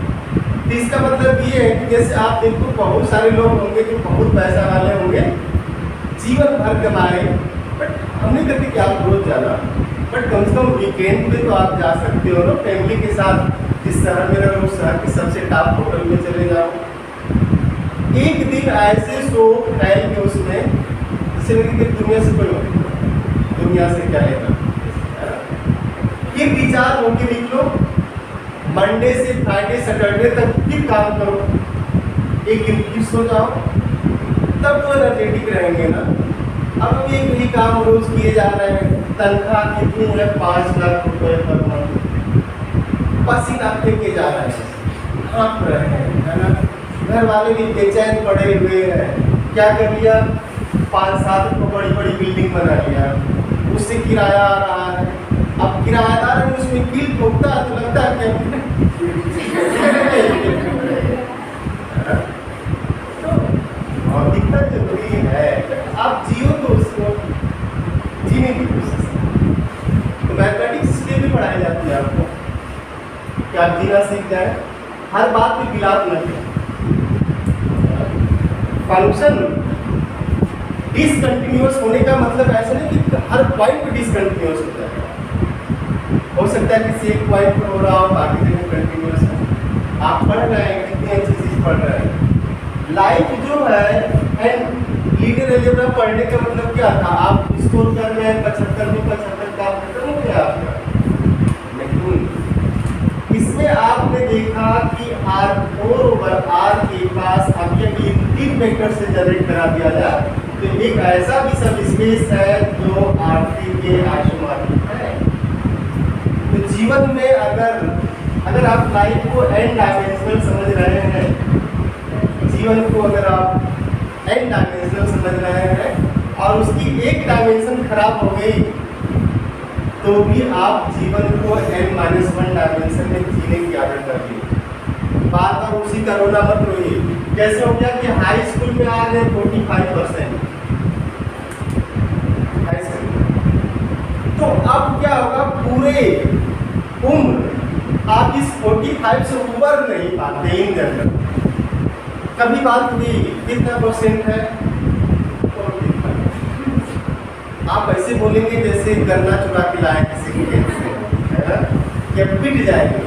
तो इसका मतलब ये है कि जैसे आप देखो बहुत सारे लोग होंगे जो बहुत पैसा वाले होंगे, जीवन भर कमाए, बट हम नहीं कहते कि आप रोज जाना, बट कम से कम वीकेंड पे तो आप जा सकते हो ना फैमिली के साथ। जिस शहर में रहो उस शहर के सबसे टॉप होटल में चले जाओ, एक दिन ऐसे सो फैल के उसमें जैसे कि दुनिया से कोई मतलब, दुनिया से क्या लेना। फिर विचार होके निकलो, मंडे से फ्राइडे सैटरडे तक फिर काम करो, एक दिन फिर सो जाओ, तब तो एनर्जेटिक रहेंगे ना। अब एक ही काम रोज किए जा रहे हैं, तनख्वाह कितनी है 5 लाख रुपए पर मंथ, पसीना फेंके जा रहे हैं, हाँप रहे हैं, है ना। घर वाले भी बेचैन पड़े हुए हैं, क्या कर लिया 5-7 को बड़ी बड़ी बिल्डिंग बना लिया, उससे किराया आ रहा है। अब किराएदार है उसमें कील ठोकता है तो लगता है कि और दिखना जरूरी है। आप जियो तो उसको जीने की कोशिश करो। तो मैथमेटिक्स इसलिए भी पढ़ाई जाती है आपको कि आप जीना सीख जाए, हर बात में विलाप न करें। फंक्शन डिसकंटिन्यूअस होने का मतलब ऐसा नहीं कि हर पॉइंट पे डिसकंटिन्यूअस होता है। हो सकता है किसी एक पॉइंट पर हो रहा हो, बाकी जगह कंटिन्यूअस है। आप पढ़ रहे हैं, कितनी अच्छी चीज पढ़ रहे हैं। लाइफ जो है एंड लीनियर अलजेब्रा पढ़ने का मतलब क्या था? आप स्कोर कर रहे हैं 75 में 75 काम खत्म हो गया आपका। लेकिन इसमें आपने देखा कि R4/R के पास अब ये 3 वेक्टर से जनरेट करा दिया जाए तो एक ऐसा भी सब स्पेस है जो R3 के आइसोमॉर्फिक है। तो जीवन में अगर आप लाइफ को एन डायमेंशनल समझ रहे हैं, जीवन को अगर आप एन डायमेंशनल समझ रहे हैं और उसकी एक डायमेंशन खराब हो गई तो भी आप जीवन को n-1 डायमेंशन में जीने की आदत कर ली। बात और उसी का रोना मत रोइए। कैसे हो गया कि हाई स्कूल में आ गए 45%, तो अब क्या होगा, पूरे उम्र आप इस 45 से उबर नहीं पाते इन जनरल। कभी बात हुई कितना % है, आप ऐसे बोलेंगे जैसे गन्ना चुरा के लाए किसी के खेत से, है ना, क्या पिट जाएंगे।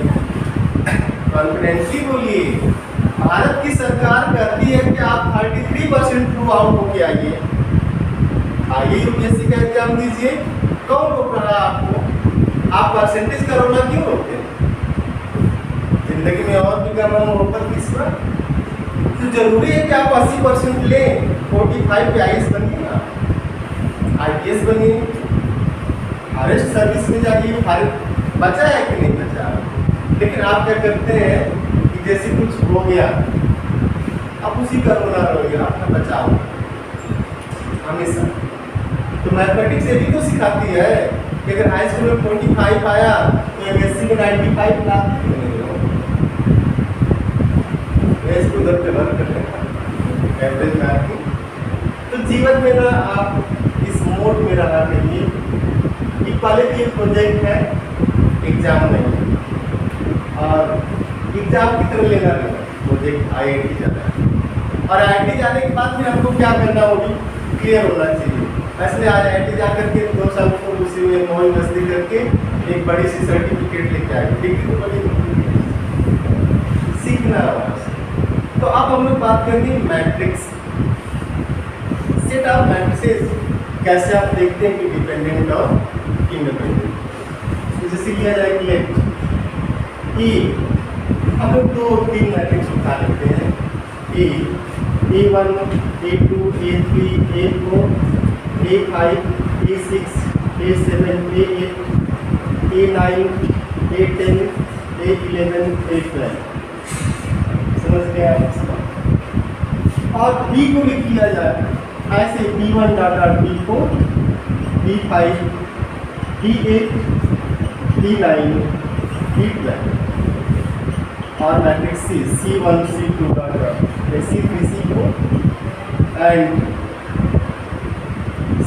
कॉन्फिडेंटली बोलिए। भारत की सरकार कहती है कि आप 33% थ्रू आउट होके आइए, यूपीएससी का एग्जाम दीजिए। कौन रोक रहा है आपको? आप परसेंटेज का रोना क्यों रोकते हैं? जिंदगी में और भी करना मोहब्बत किस पर? तो जरूरी है कि आप 80% लें, 45 पे IAS बनिए ना, IPS बनिए, फॉरेस्ट सर्विस में जाइए। भारत बचा है कि नहीं बचा? लेकिन आप क्या करते हैं कि जैसे कुछ हो गया आप उसी का रोना रोइए, आपका बचाओ हमेशा। तो मैथमेटिक्स ये भी तो सिखाती है कि अगर हाई स्कूल में 45 आया तो MSc में 95 ला इसको उधर पे वर्क कर लेना एवरेज मार्किंग। तो जीवन में ना आप इस मोड में रहना चाहिए कि पहले भी एक प्रोजेक्ट है, एग्जाम नहीं है, और एग्जाम की तरह लेना नहीं, प्रोजेक्ट IIT जाना है। और IIT जाने के बाद फिर हमको क्या करना होगी, क्लियर होना चाहिए। ऐसे आज IIT जा करके 2 साल को उसी में मौज मस्ती करके एक बड़ी सी सर्टिफिकेट लेके आए, डिग्री तो बड़ी सीखना है। तो अब हम लोग बात करेंगे मैट्रिक्स, सेट ऑफ मैट्रिसेस कैसे आप देखते हैं कि डिपेंडेंट और इंडिपेंडेंट। जैसे लिया जाए कि E, हम लोग 2-3 मैट्रिक्स उठा लेते हैं। A1, A2, A3, A4, A5, A6, A7, A8, A9, A10, A11, A12। समझ गया इसका? और B को लिख लिया जाए ऐसे B1 dot B4, B5, B8, B9, B12। और matrix C1, C2 dot C3, C4 and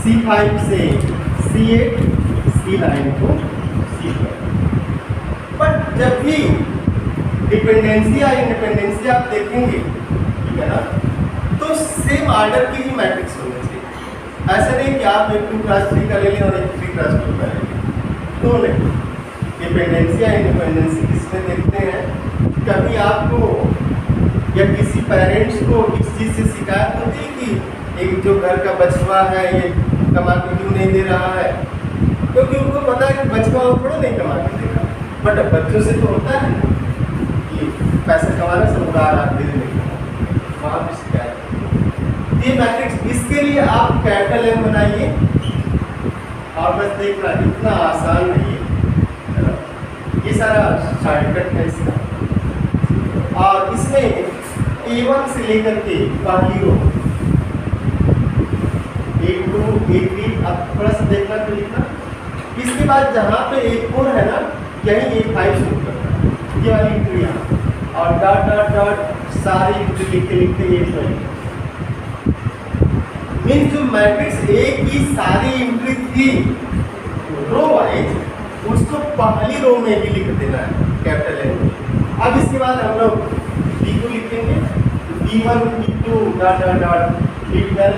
C5 से C8, C9 को C12। बट जब भी डिपेंडेंसी या इंडिपेंडेंसी आप देखेंगे, ठीक है ना, तो सेम ऑर्डर की ही मैट्रिक्स होनी चाहिए। ऐसा नहीं कि आप एक 2x3 का ले लें और एक 3x2 का ले लें, तो नहीं। डिपेंडेंसी या इंडिपेंडेंसी किसमें देखते हैं? कभी आपको या किसी पेरेंट्स को इस चीज़ से शिकायत होती है कि एक जो घर का बचवा है ये कमा के क्यों नहीं दे रहा है, क्योंकि उनको पता है कि बचवा वो थोड़ा नहीं कमा के देगा। बट बच्चों से तो होता है पैसा कमाने से उड़ा रहा है, वहाँ भी शिकायत। ये मैट्रिक्स, इसके लिए आप कैपिटल M बनाइए और बस देखना, इतना आसान नहीं है, ये सारा शॉर्टकट है इसका। और इसमें A1 से लेकर के पहली रो A2, A3, अब थोड़ा सा देखना तो लिखना। इसके बाद जहाँ पे A4 है ना, यही A5 शुरू करना है, ये वाली एंट्री यहाँ, और डॉट डॉट डॉट सारी एंट्री लिखते लिखते A12। मीन जो मैट्रिक्स A की सारी एंट्री थी रो वाइज, उसको पहली रो में भी लिख देना है कैपिटल M। अब इसके बाद हम लोग B को लिखेंगे, B1, B2 dot dot dot B12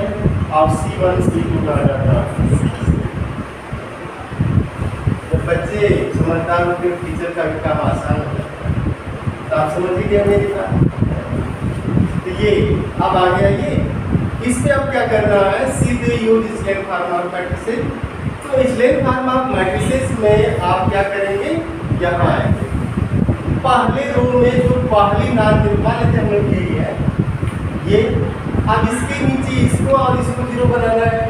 और C1, C2 dot dot dot. जब बच्चे समझदार होते हैं टीचर का भी काम आसान होता है। तो आप समझ लीजिए मेरी बात। तो ये अब आ गया ये, इसमें अब क्या करना है, सीधे use slain form of matrices. तो स्लेन फॉर्म ऑफ मैट्रिसेस में आप क्या करेंगे, यहाँ आएंगे पहले रो में जो पहली नाम मान लेते हम लोग है ये, अब इसके नीचे इसको और इसको 0 बनाना है।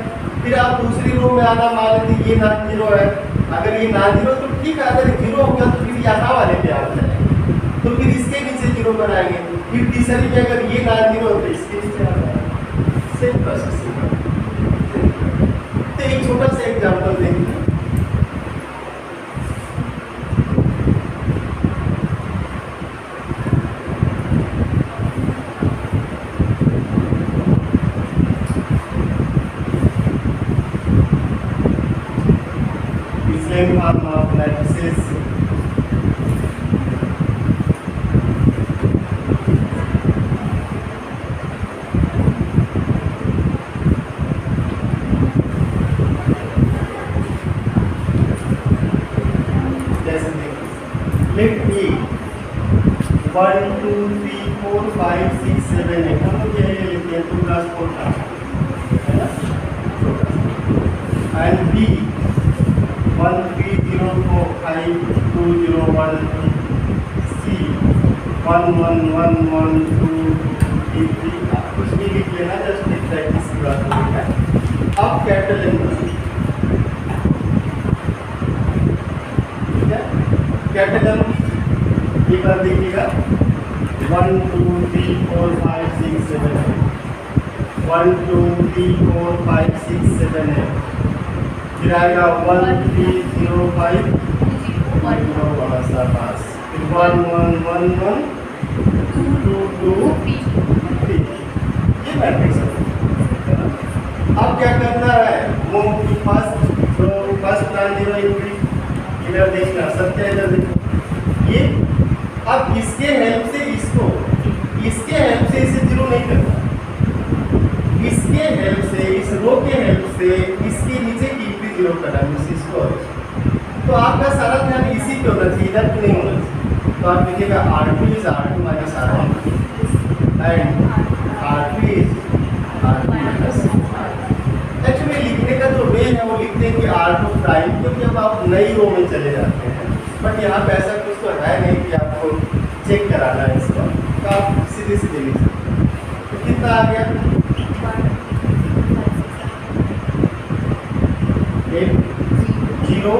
फिर आप दूसरी रो में आना, मान लेते ये नॉन 0 है, अगर ये नॉन 0 तो ठीक है, अगर 0 हो गया तो फिर यहाँ वाले पे आ जाए, तो फिर इसके नीचे 0 बनाएंगे। फिर तीसरी में अगर ये नॉन 0 तो इसके नीचे आ जाए, सेम प्रोसेस। तो एक छोटा सा एग्जाम्पल देखिए। Same form of matrices 2 3 4 5 6 7 8 हम लोग यही लिखते हैं 2 + 4 है ना। एंड बी 1 3 0 4 5 2 0 1 सी 1 1 1 1 2 3 3 आप कुछ भी लिख लेना, जस्ट एक प्रैक्टिस की बात है। अब कैपिटल एम, ठीक है, कैपिटल एम ये बार देखिएगा 1 2 3 4 5 6 7 8 1 2 3 4 5 6 7 8 फिर आएगा 1 3 0 5 बड़ा सा पास, फिर 1 1 1 1 2 2 3, ये मैट्रिक्स है ना। अब क्या करना है, move to first plan zero entry, इधर देखना, सत्य इधर देखो ये। अब इसके हेल्प से इसको, इसके हेल्प से इसे जीरो नहीं करना, इसके हेल्प से, इस रो के हेल्प से इसके नीचे की एंट्री जीरो करना है, इसको। तो आपका सारा ध्यान इसी पे होना चाहिए, इधर पे नहीं होना चाहिए। तो आप लिखिएगा R2 is R2 minus R1 and R3 is R3 minus R1। Actually लिखने का जो वे है वो लिखते हैं कि R2 प्राइम, क्योंकि जब आप नई रो में चले जाते हैं, बट यहाँ पे ऐसा कुछ तो है नहीं कि आपको चेक कराना है इसको, तो आप सीधे सीधे लिख सकते हैं। तो कितना आ गया 0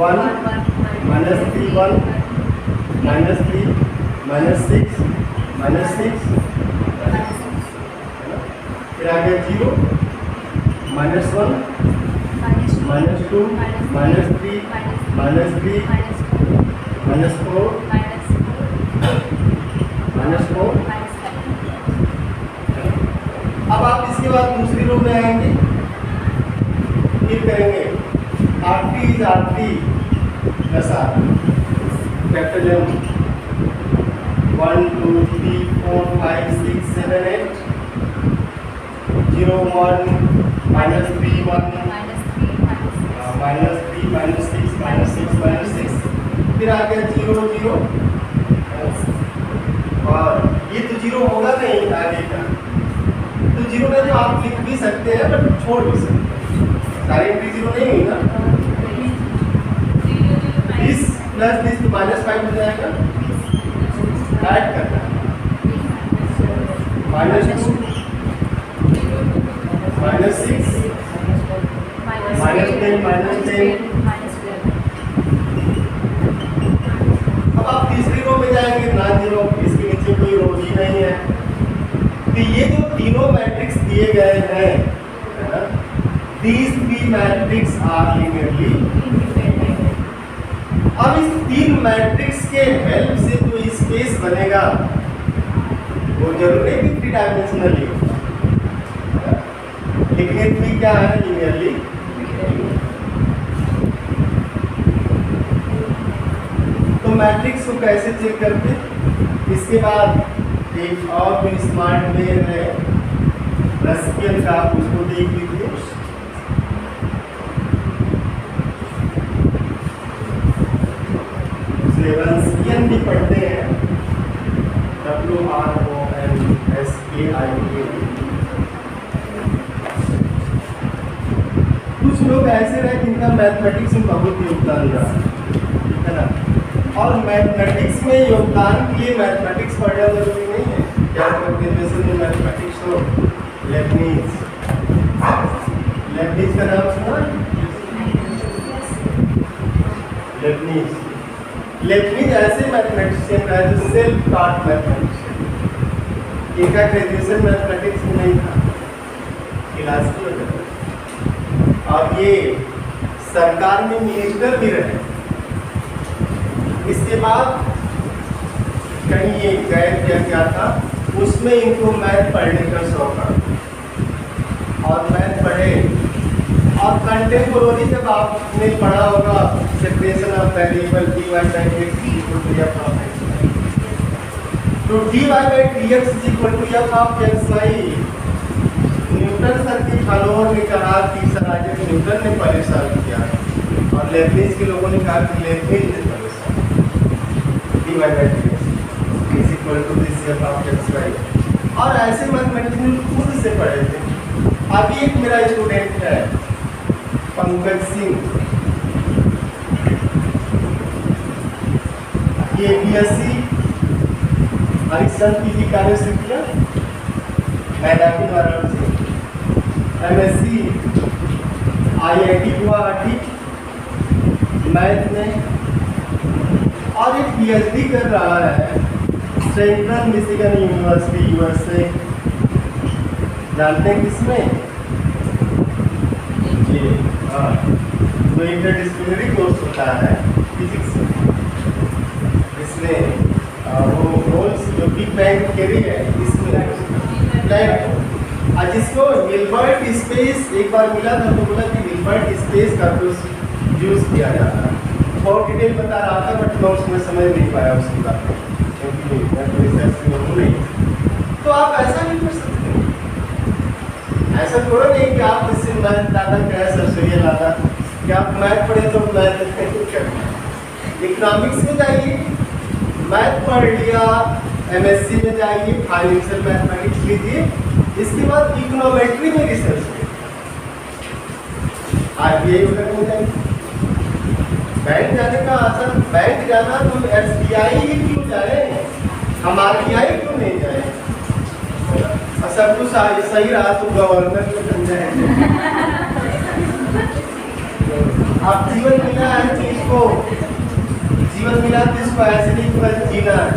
1 -3 1 -3 -6 -6, फिर आ गया 0 -1 -2 -3 -3 -4 -4। अब आप इसके बाद दूसरी रो में आएंगे, फिर करेंगे R3 is R3 plus R, capital M 1 2 3 4 5 6 7 8 0 1 -3 1 -6 फिर आ गया 0 0, और ये तो 0 होगा नहीं आगे का, तो 0 में तो आप लिख भी सकते हैं बट छोड़ भी सकते हैं, सारी एंट्री 0 नहीं हुई ना। दिस प्लस दिस तो -5 हो जाएगा, ऐड करना है -2 -6 -10 अब आप तीसरी रो में जाएंगे ना, 0 इसके नीचे कोई रो ही नहीं है। तो ये जो तीनों मैट्रिक्स दिए गए हैं, these three matrix are linearly। अब इस तीन मैट्रिक्स के हेल्प से जो स्पेस बनेगा वो जरूरी है कि 3 डायमेंशनली, लेकिन ये 3 क्या है, लिनियरली। तो मैट्रिक्स को कैसे चेक करते, इसके बाद एक और भी स्मार्ट वे है रसियन का, उसको देख लीजिए। रसियन भी पढ़ते हैं, WRONSKIAN। कुछ लोग ऐसे रहे जिनका मैथमेटिक्स में बहुत योगदान रहा है ना, और मैथमेटिक्स में योगदान के लिए मैथमेटिक्स पढ़ना जरूरी नहीं है। क्या करते हैं, जैसे में मैथमेटिक्स हो, लेबनीज का नाम सुना, लेबनीज ऐसे मैथमेटिशियन है जो सेल्फ टॉट मैथमेटिशियन, इनका ग्रेजुएशन मैथमेटिक्स में नहीं था, फिलॉसफी वगैरह, और ये सरकार में मिनिस्टर भी रहे। इसके बाद कहीं ये गए क्या था, उसमें इनको मैथ पढ़ने का शौक था और मैथ पढ़े। और कंटेम्पोररी जब आपने पढ़ा होगा separation of variable dy by dx equal to f of x, तो dy by dx equal to f of xy Newton sir के फॉलोअर ने कहा कि सर आइजैक न्यूटन ने पहले सॉल्व किया, और लेबनीज के लोगों ने कहा कि लेबनीज ने पहले solve dy by dx। Is equal to this F of X Y. और ऐसे मैथमेटिक्स में खुद से पढ़े थे। अभी एक मेरा स्टूडेंट है पंकज सिंह, ये बीएससी हरिश्चंद्र पीजी कार्य से किया मैदानी Varanasi, MSc IIT Guwahati math में, और एक PhD कर रहा है सेंट्रल मिशिगन यूनिवर्सिटी USA। जानते हैं किसमें? जी हाँ, तो इंटरडिसिप्लिनरी कोर्स होता है फिजिक्स में, इसमें वो होल्स जो बिग बैंग थ्योरी है इसमें ब्लैक, और जिसको हिल्बर्ट स्पेस एक बार मिला था तो बोला कि हिल्बर्ट स्पेस का कुछ यूज़ किया जाता है। बहुत डिटेल बता रहा था बट मैं उसमें समझ नहीं पाया उसकी बात, क्योंकि मैं तो रिसर्च में हूँ नहीं। तो आप ऐसा नहीं कर सकते, ऐसा थोड़ा नहीं कि आप इससे मैथ दादा क्या सरसरिया लादा कि आप मैथ पढ़े तो मैथ करना। इकोनॉमिक्स में जाइए, मैथ पढ़ लिया, MSc में जाइए, फाइनेंशियल मैथमेटिक्स लीजिए, इसके बाद इकोनोमेट्री में रिसर्च करिए, RBI वगैरह में जाइए। बैंक जाने का आसान, बैंक जाना तो SBI ही क्यों जाए, हम RBI क्यों नहीं जाए? सब कुछ सही रहा तो गवर्नर में बन जाएंगे। आप जीवन मिला है तो इसको, जीवन मिला तो इसको ऐसे नहीं बस जीना है।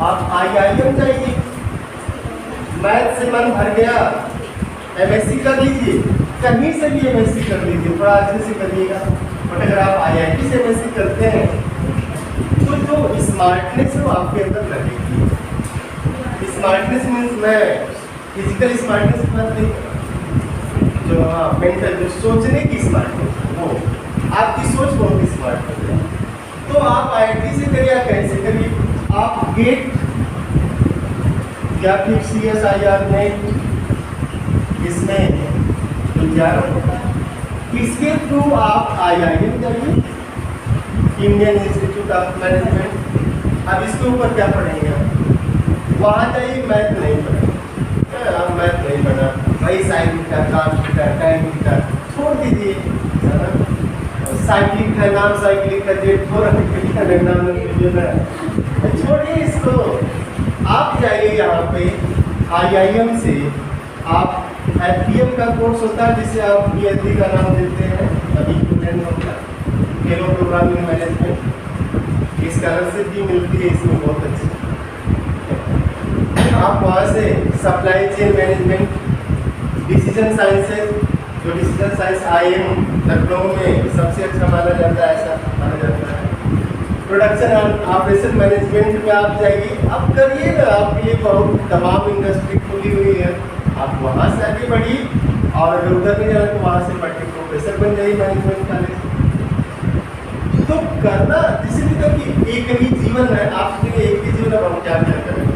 आप IIM जाइए, मैथ से मन भर गया, MSc कर लीजिए, कहीं से भी MSc कर लीजिए, थोड़ा अच्छे से करिएगा। बट अगर आप IIT से MSc करते हैं तो जो स्मार्टनेस है वो आपके अंदर लगेगी। स्मार्टनेस मीन्स मैं फिजिकल स्मार्टनेस की बात नहीं कर रहा, जो हाँ मेंटल, जो सोचने की स्मार्टनेस, वो आपकी सोच बहुत स्मार्ट है। तो आप IIT से करिए, कैसे करिए, आप गेट या फिर CSIR में इसमें इंतजार होता है, इसके थ्रू आप IIM जाइए, इंडियन इंस्टीट्यूट ऑफ मैनेजमेंट। अब इसके ऊपर क्या पढ़ेंगे आप? वहाँ जाइए, मैथ नहीं पढ़ेंगे, आप मैथ नहीं पढ़ा भाई, sine theta, cos theta, tan theta छोड़ दीजिए, है ना। साइक्लिक है, नाम साइक्लिक का जेट हो रहा है, छोड़िए इसको। आप जाइए यहाँ पे IIM से, आप FPM का कोर्स होता है जिसे आप PhD का नाम देते हैं, अभी स्टूडेंट होता है फेलो प्रोग्रामिंग मैनेजमेंट, इस कारण से भी मिलती है इसमें बहुत अच्छी। आप वहाँ से supply chain management, decision sciences, जो डिसीजन साइंस IIM लखनऊ में सबसे अच्छा माना जाता है, ऐसा माना जाता है। प्रोडक्शन एंड ऑपरेशन मैनेजमेंट में आप जाइए, आप करिएगा, आपके लिए बहुत तमाम इंडस्ट्री खुली हुई है, आप वहाँ से आगे बढ़िए। और अगर उधर नहीं जाए तो वहाँ से बढ़ के प्रोफेसर बन जाइए मैनेजमेंट कॉलेज। तो करना इसलिए तो कि एक ही जीवन है, आप सोचेंगे एक ही जीवन, अब हम क्या क्या करेंगे,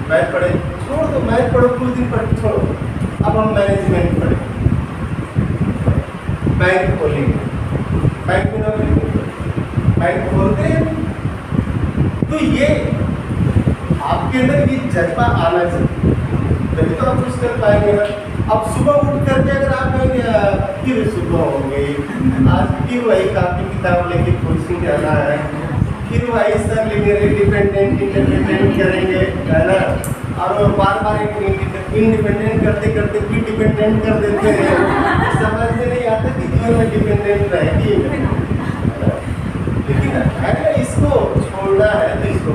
मैथ पढ़े छोड़ दो, मैथ पढ़ो कुछ दिन पढ़ छोड़ो, अब हम मैनेजमेंट पढ़ेंगे, बैंक खोलेंगे, बैंक में नौकरी, बैंक खोलते हैं। तो ये आपके अंदर ये जज्बा आना चाहिए, तभी तो आप कुछ कर पाएंगे ना। अब सुबह उठ करके अगर आप फिर सुबह होंगे, आज फिर वही कापी किताब लेके कोचिंग जाना है, फिर वही सर लेंगे, डिपेंडेंट इंडिपेंडेंट करेंगे, है ना। और बार बार इंडिपेंडेंट करते करते फिर डिपेंडेंट कर देते हैं, समझ में नहीं आता कि जीवन में डिपेंडेंट रहेगी, लेकिन अगर इसको छोड़ना है तो इसको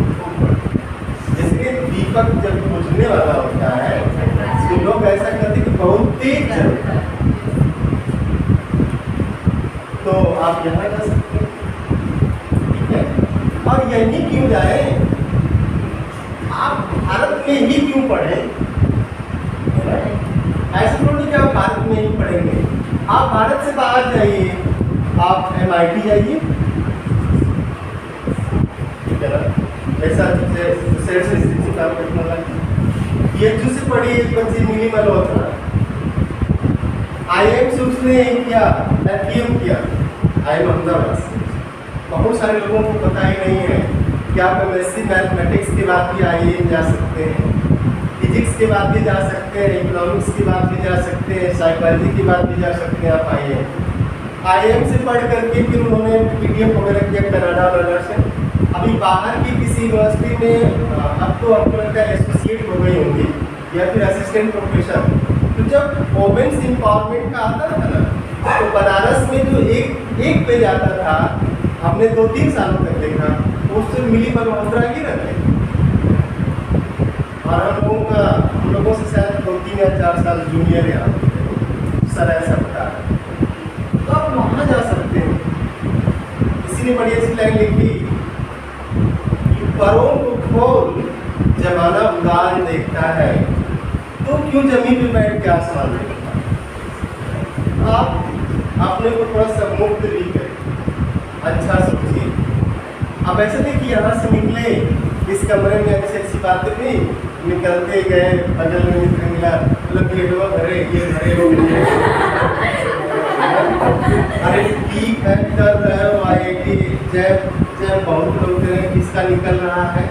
इसलिए दीपक जब बुझने वाला होता है तो लोग ऐसा करते कि बहुत तेज चलता है, तो आप यहाँ जा सकते हैं, ठीक है। और यही क्यों जाए, आप भारत में ही क्यों पढ़े, ऐसा थोड़ी कि आप भारत में ही पढ़ेंगे, आप भारत से बाहर जाइए, आप MIT जाइए, ऐसा इंस्टीट्यूट ऑफ टेक्नोलॉजी, ये से पढ़ी एक बच्ची मिली मल्होत्रा, IIM से उसने किया, FPM किया, आई एम अहमदाबाद से। बहुत सारे लोगों को पता ही नहीं है कि आप एमएससी मैथमेटिक्स के बाद भी आईएएम जा सकते हैं, फिजिक्स के बाद भी जा सकते हैं, इकोनॉमिक्स के बाद भी जा सकते हैं, साइकोलॉजी के बाद भी जा सकते हैं आप आईएएम से पढ़ करके फिर उन्होंने पीडीएफ वगैरह किया कनाडा वगैरह से। अभी बाहर की किसी यूनिवर्सिटी में अब तो आपको लगता है एसोसिएट हो गई होंगी या फिर असिस्टेंट प्रोफेसर। तो जब वुमेन्स एम्पावरमेंट का आता था ना, तो बनारस में जो एक पेज आता था, हमने 2-3 सालों तक देखा, उससे मिली मल्होत्रा की रखे। और हम लोगों से शायद 2-3 या 4 साल जूनियर है आप, सर ऐसा बता रहे, तो आप वहाँ जा सकते हैं। इसी ने बड़ी अच्छी लाइन लिखी कि परों को खोल जमाना उड़ान देखता है, तो क्यों जमीन पे बैठ के आसमान देखता है। आप अपने को थोड़ा सा मुक्त भी करें, अच्छा सोचिए। अब ऐसे नहीं कि यहाँ से निकले, इस कमरे में ऐसी अच्छी बातें थी, निकलते गए, बगल में मित्र मिला, मतलब घरे ये घरे लोग अरे ठीक है, कर रहे हो IIT जय जय, बहुत लोग किसका निकल रहा है,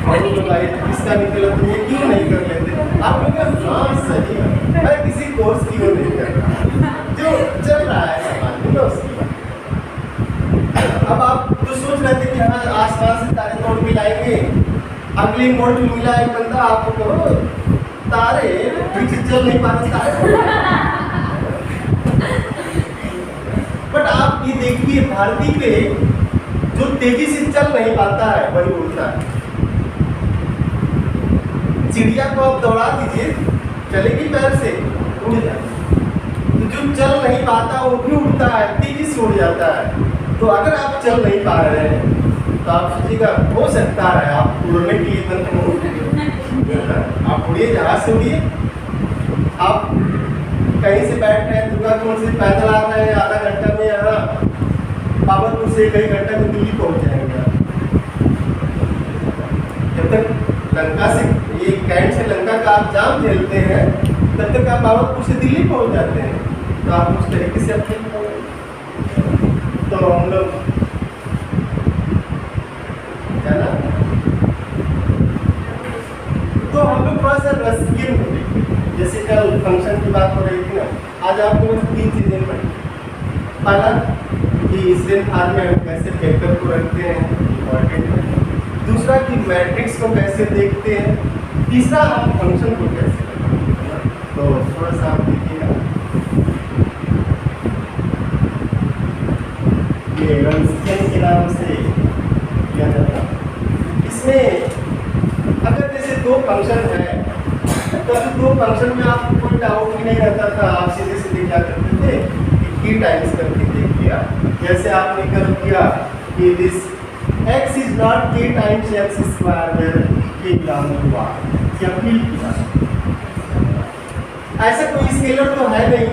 बहुत लोग IIT किसका निकल रहा, ये क्यों नहीं कर लेते। आप लोग हाँ सही है, मैं किसी कोर्स की वो नहीं कर रहा, जो चल रहा है समाज में उसकी। अब आप तो सोच रहे थे कि हाँ आसमान से तारे तोड़ के लाएंगे, अगली मोड़ में मिला एक बंदा, आपको कहो तारे पीछे चल नहीं पाते तारे। बट आप ये देखिए धरती पे जो तेजी से चल नहीं पाता है वही उड़ता है। चिड़िया को आप दौड़ा दीजिए, चलेगी पैर से, उड़ जाए। तो जो चल नहीं पाता वो भी उड़ता है, तेजी से उड़ जाता है। तो अगर आप चल नहीं पा रहे हैं तो आप सोचिएगा, हो सकता है आप उड़ने के लिए तंत्र आप उड़िए, जहाँ से उड़िए। आप कहीं से बैठ रहे हैं, दुर्गापुर से पैदल आ रहे हैं, आधा घंटा में यहाँ बाबरपुर से कई घंटा में दिल्ली पहुँच जाएंगे। जब तक लंका से ये कैंट से लंका का आप जाम झेलते हैं, तब तक आप बाबरपुर से दिल्ली पहुँच जाते हैं। तो आप उस तरीके से अपने तो हम लोग है ना, तो हम लोग थोड़ा सा रसकीन हो गए। जैसे कल फंक्शन की बात हो रही थी ना, आज आपको बस 3 चीज़ें पढ़ी। पहला कि स्ट्रेंथ आर में हम कैसे फैक्टर को रखते हैं, इम्पॉर्टेंट है। दूसरा कि मैट्रिक्स को कैसे देखते हैं। तीसरा हम फंक्शन को कैसे रखते हैं। तो थोड़ा सा आप देखिएगा, ये रंस्कियन के नाम से किया जाता है। इसमें अगर जैसे 2 फंक्शन है, तो 2 फंक्शन में आपको कोई डाउट भी नहीं रहता था, आप सीधे सीधे क्या करते थे कि टाइम्स करके देख लिया। जैसे आपने कर किया कि this x is not k times x square where k belong to r, या फिल किया। ऐसा कोई स्केलर तो है नहीं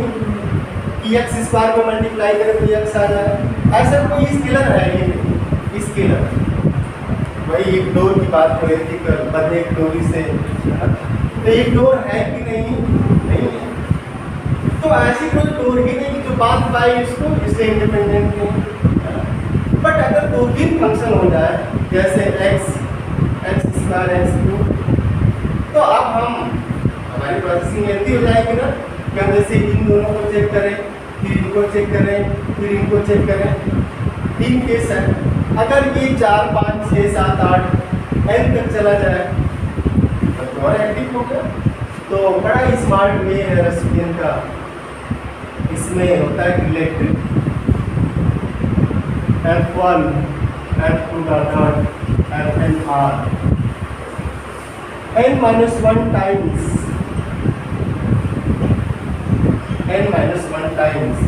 कि x स्क्वायर को मल्टीप्लाई करें तो x आ जाए, ऐसा कोई स्केलर है ही नहीं। स्केलर वही एक डोर की बात हो रही थी कल, बंधे एक डोरी से, तो एक डोर है कि नहीं, नहीं है। तो ऐसी कोई डोर ही नहीं जो बात पाए इसको, इससे इंडिपेंडेंट नहीं। बट अगर 2-3 फंक्शन हो जाए, जैसे x स्क्वायर x3, तो अब हमारी प्रोसेसिंग ऐसी हो जाएगी ना कि हम जैसे इन दोनों को चेक करें, फिर इनको चेक करें, फिर इनको चेक करें। 3 केस है, अगर ये 4, 5, 6, 7, 8 n तक चला जाए तो और एक्टिव हो गया। तो बड़ा स्मार्ट वे है रसकियन का। इसमें होता है relative F1 F2 Fn r n-1 times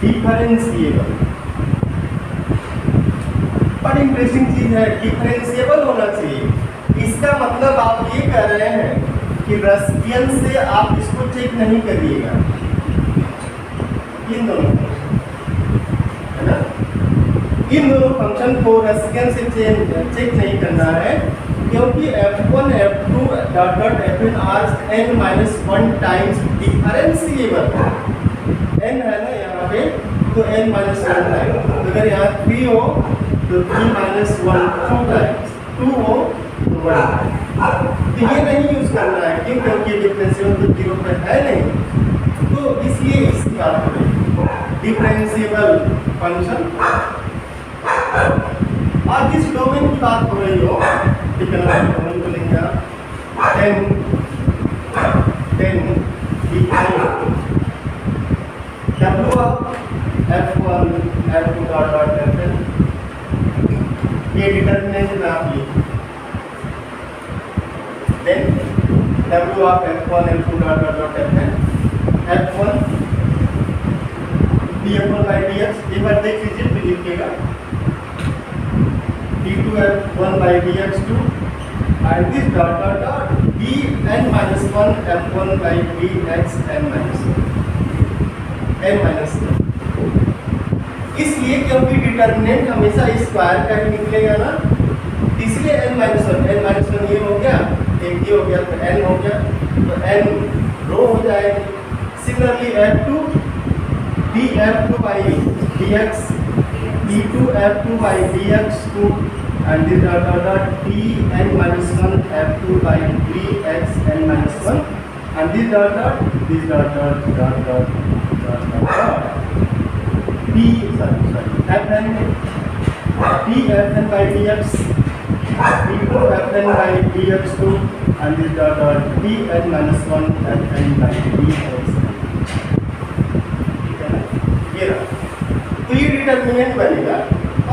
differentiable. बड़ी इंटरेस्टिंग चीज है, डिफरेंशिएबल होना चाहिए। इसका मतलब आप ये कह रहे हैं कि रसकियन से आप इसको चेक नहीं करिएगा, इन दोनों है ना, इन दोनों फंक्शन को रसकियन से चेक नहीं करना है, क्योंकि F1 F2 Fn r n-1 times differentiable. n है ना यहाँ पे, तो n माइनस 1 टाइम, अगर यहाँ 3 हो तो 3 माइनस 1 2 टाइम्स, 2 हो तो 1। तो ये नहीं यूज करना है क्यों, क्योंकि डिफरेंशियल तो 0 पे है नहीं, तो इसलिए इसकी बात करें डिफरेंशिएबल फंक्शन। और जिस डोमेन की बात हो रही हो, डोमेन को लेंगे आप 10 W of F1 F2 dot dot Fn, ये डिटरमिनेंट में आप लिखिए। Then W of F1 F2 dot dot dot Fn, F1 dF1 by dx, एक बार देख लीजिए फिर लिखिएगा d2 F1 by dx2 and this dot dot dot dn minus 1 F1 by dx n minus 1, इसलिए क्योंकि डिटरमिनेंट हमेशा स्क्वायर का ही निकलेगा ना, इसलिए n माइनस 1 ये हो गया, एक ये हो गया तो n हो गया, तो n रो हो जाएगी। Similarly F2 dF2 by dx, d2 F2 by dx2 and this dot dot dot dn minus 1 F2 by dx n minus 1 and this dot dot dot dot dot dot d Fn dFn by dx, d2 Fn by dx2 and this dot dot dn minus 1 Fn by dx। तो ये determinant बनेगा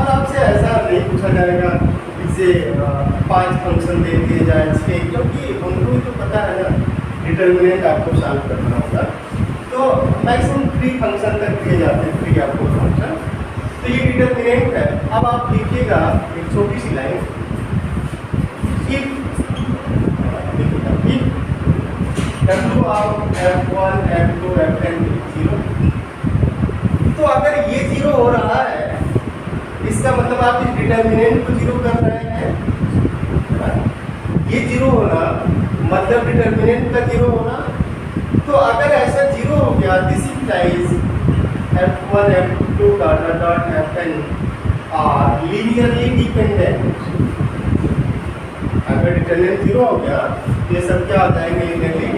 और आपसे ऐसा नहीं पूछा जाएगा इसे 5 फंक्शन दे दिए जाए इसके, क्योंकि उनको भी तो पता है ना डिटरमिनेंट आपको सॉल्व करना होगा। तो मैक्सिमम 3 फंक्शन तक दिए जाते हैं, 3 आपको फंक्शन। तो ये डिटरमिनेंट है। अब आप लिखिएगा एक छोटी सी line, if W of F1 F2 Fn 0, तो अगर ये 0 हो रहा है इसका मतलब आप इस डिटरमिनेंट को 0 कर रहे हैं, ये 0 होना मतलब डिटरमिनेंट का 0 होना। तो अगर ऐसा 0 हो गया, this implies F1 F2 dot dot Fn are linearly dependent. अगर डिटरमिनेंट 0 हो गया ये सब क्या हो जाएंगे, लीनियरली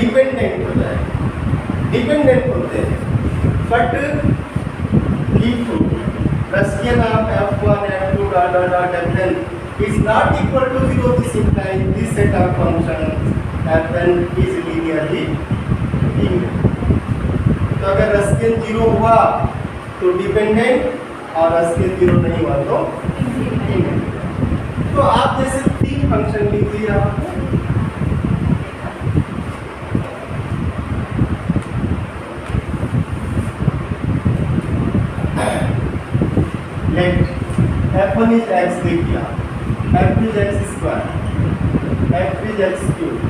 डिपेंडेंट हो जाएंगे, डिपेंडेंट होते हैं। But if Rasian of F1 F2 dot dot dot Fn is not equal to 0, this implies this set of functions Fn is linearly independent। तो अगर Rasian 0 हुआ तो डिपेंडेंट और Rasian 0 नहीं हुआ तो इंडिपेंडेंट। तो आप जैसे 3 फंक्शन लिखिए आपको, F1 is x देखिए, F2 is x square, F3 is x cube,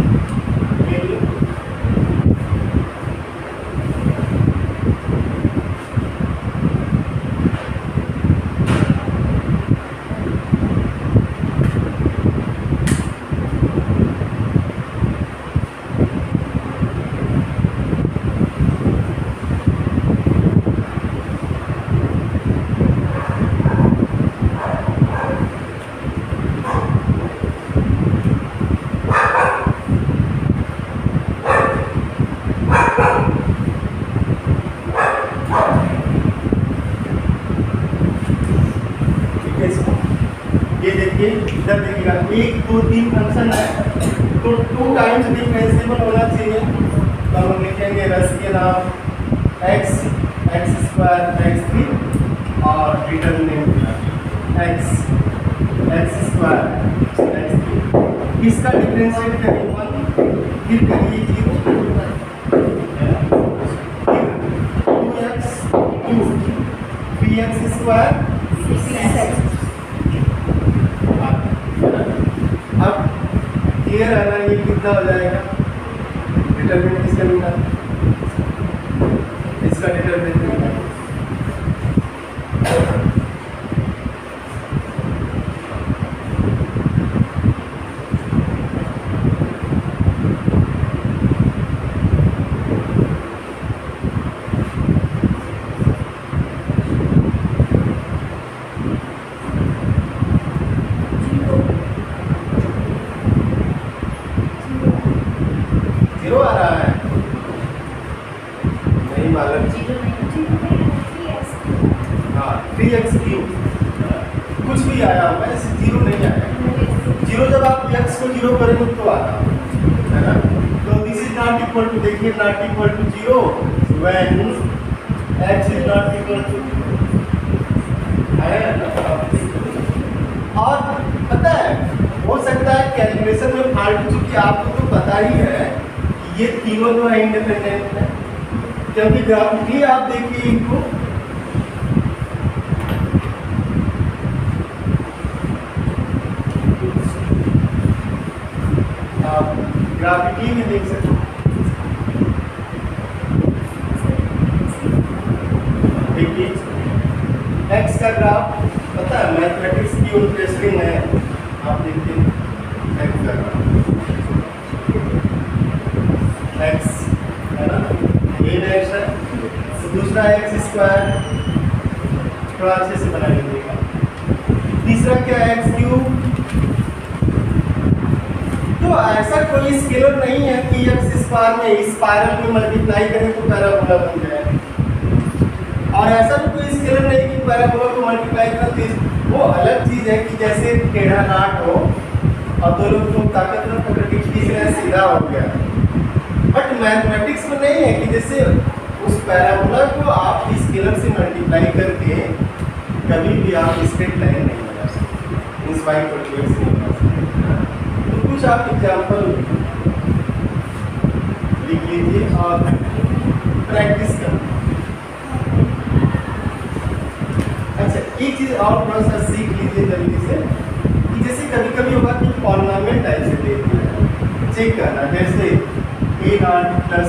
इधर देखिएगा 1 2 3 फंक्शन है तो 2 टाइम्स डिफरेंशिएबल होना चाहिए। तो हम लिखेंगे Rasian of x square x3 और डिटरमिनेंट x स्क्वायर x3, इसका डिफरेंशिएट करिए 1, फिर करिए 0, फिर 2x 3x स्क्वायर 6x। अब क्लियर है ना, ये कितना हो जाएगा डिटरमिनेंट इसका निकाल, इसका डिटरमिनेंट निकाल। 3x³ कुछ भी आया होगा, ऐसे 0 नहीं आया। 0 जब आप x को 0 करेंगे तो आना है ना। तो this is not equal to, देखिए not equal to 0 when x is not equal to आया ना। और पता है, हो सकता है कैलकुलेशन में फाल्ट, चूंकि आपको तो पता ही है कि ये तीनों जो है इंडिपेंडेंट है, क्योंकि ग्राफिकली आप देखिए इनको, आप ग्राफिकली भी देख सकते हो। देखिए x का ग्राफ, पता है मैथमेटिक्स की इंटरेस्टिंग है, आप देखिए x का ग्राफ, x है ना, ये x है, दूसरा x², थोड़ा अच्छे से बना लीजिएगा। तीसरा क्या है, x³। तो ऐसा कोई स्केलर नहीं है कि x² में स्पाइरल में मल्टीप्लाई करें तो पैराबोला बन जाए, और ऐसा भी कोई स्केलर नहीं कि पैराबोला को मल्टीप्लाई करते, वो अलग चीज है कि जैसे टेढ़ा नाट हो और दो लोग तुम ताकतवर पकड़ के खींच रहे सीधा हो गया। बट मैथमेटिक्स में नहीं है कि जैसे उस पैराबोला को आप स्केलर से मल्टीप्लाई करके कभी भी आप स्ट्रेट लाइन नहीं बना सकते, इंस्पायर नहीं बना सकते। तो कुछ आप एग्जाम्पल लिख लीजिए और प्रैक्टिस करें। अच्छा, एक चीज और थोड़ा सा सीख लीजिए जल्दी से, कि जैसे कभी कभी होगा कि पॉलिनोमियल टाइप से देते हैं, चेक करना, जैसे a0 plus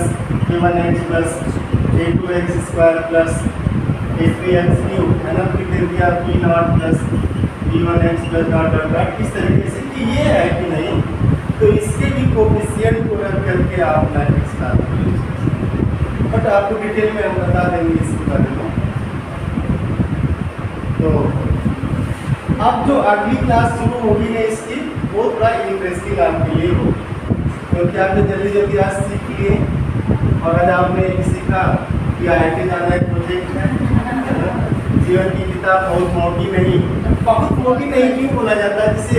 a1x plus a2x² plus a3x³ है ना, फिर दे दिया b0 plus b1x plus dot इस तरीके से, कि ये है कि नहीं, तो इसके भी कोफिशिएंट को रख करके आप मैट्रिक्स का, बट आपको डिटेल में हम बता देंगे इसके बारे में। तो अब जो अगली क्लास शुरू होगी ना इसकी, वो थोड़ा इंटरेस्टिंग आपके लिए होगी, क्योंकि आपने जल्दी जल्दी आज सीख लिए, और आज आपने सीखा कि IIT जाना एक प्रोजेक्ट है, जीवन की किताब बहुत मोटी नहीं, बहुत मोटी नहीं क्यों बोला जाता है, जैसे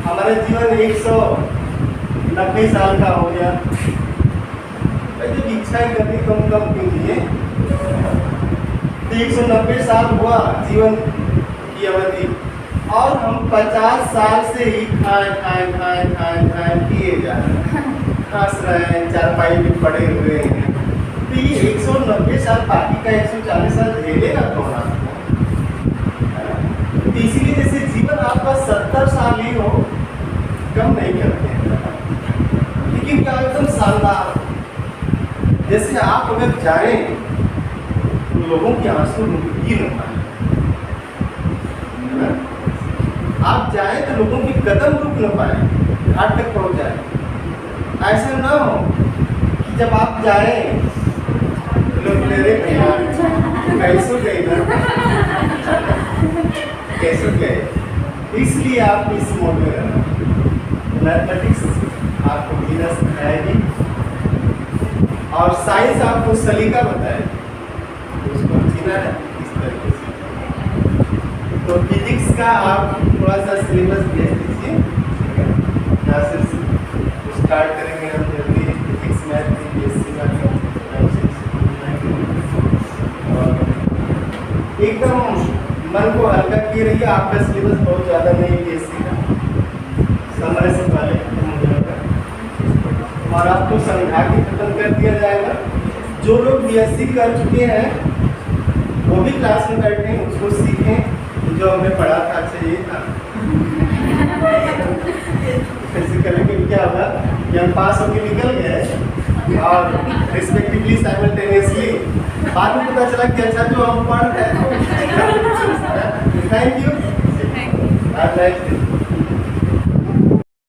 हमारा जीवन 190 साल का हो गया, जब इच्छा ही करनी कम कम क्यों दिए, तो 190 साल हुआ जीवन की अवधि, और हम 50 साल से ही खाएं पिए जा रहे हैं, हंस रहे हैं, चारपाई में पड़े हुए हैं, तो ये 190 साल, बाकी का 140 साल झेलेगा कौन आपको? तो इसीलिए जैसे जीवन आपका 70 साल ही हो, कम नहीं करते हैं, लेकिन क्या एकदम शानदार, जैसे आप अगर जाएं तो लोगों की आंसू गिर न पाए, आप जाएं तो लोगों की कदम रुक न पाए, घाट तक पहुंच जाए। ऐसा ना हो कि जब आप जाएं लोग मेरे कैसे गए ना, कैसे गए, इसलिए आप इस मोड में रहना। मैथमेटिक्स आपको जीना सिखाएगी और साइंस आपको सलीका बताएगी, उसको जीना है इस तरीके से। तो फिजिक्स का आप थोड़ा सा सिलेबस भेज दीजिए, क्लासेस स्टार्ट करेंगे हम जल्दी, फिजिक्स मैथ BSc का, और एकदम मन को हल्का किए रहिए, आपका सिलेबस बहुत ज़्यादा नहीं BSc का, समय से पहले खत्म हो जाएगा और आपको समझा के खत्म कर दिया जाएगा। जो लोग BSc कर चुके हैं वो भी क्लास में बैठे हैं, उसको सीखें, जो हमने पढ़ा था अच्छा ये था, ऐसे करेंगे क्या होगा कि हम पास होकर निकल गए और रिस्पेक्टिवली साइमल्टेनियसली बाद में पता चला कि अच्छा जो हम पढ़ रहे हैं। Thank you.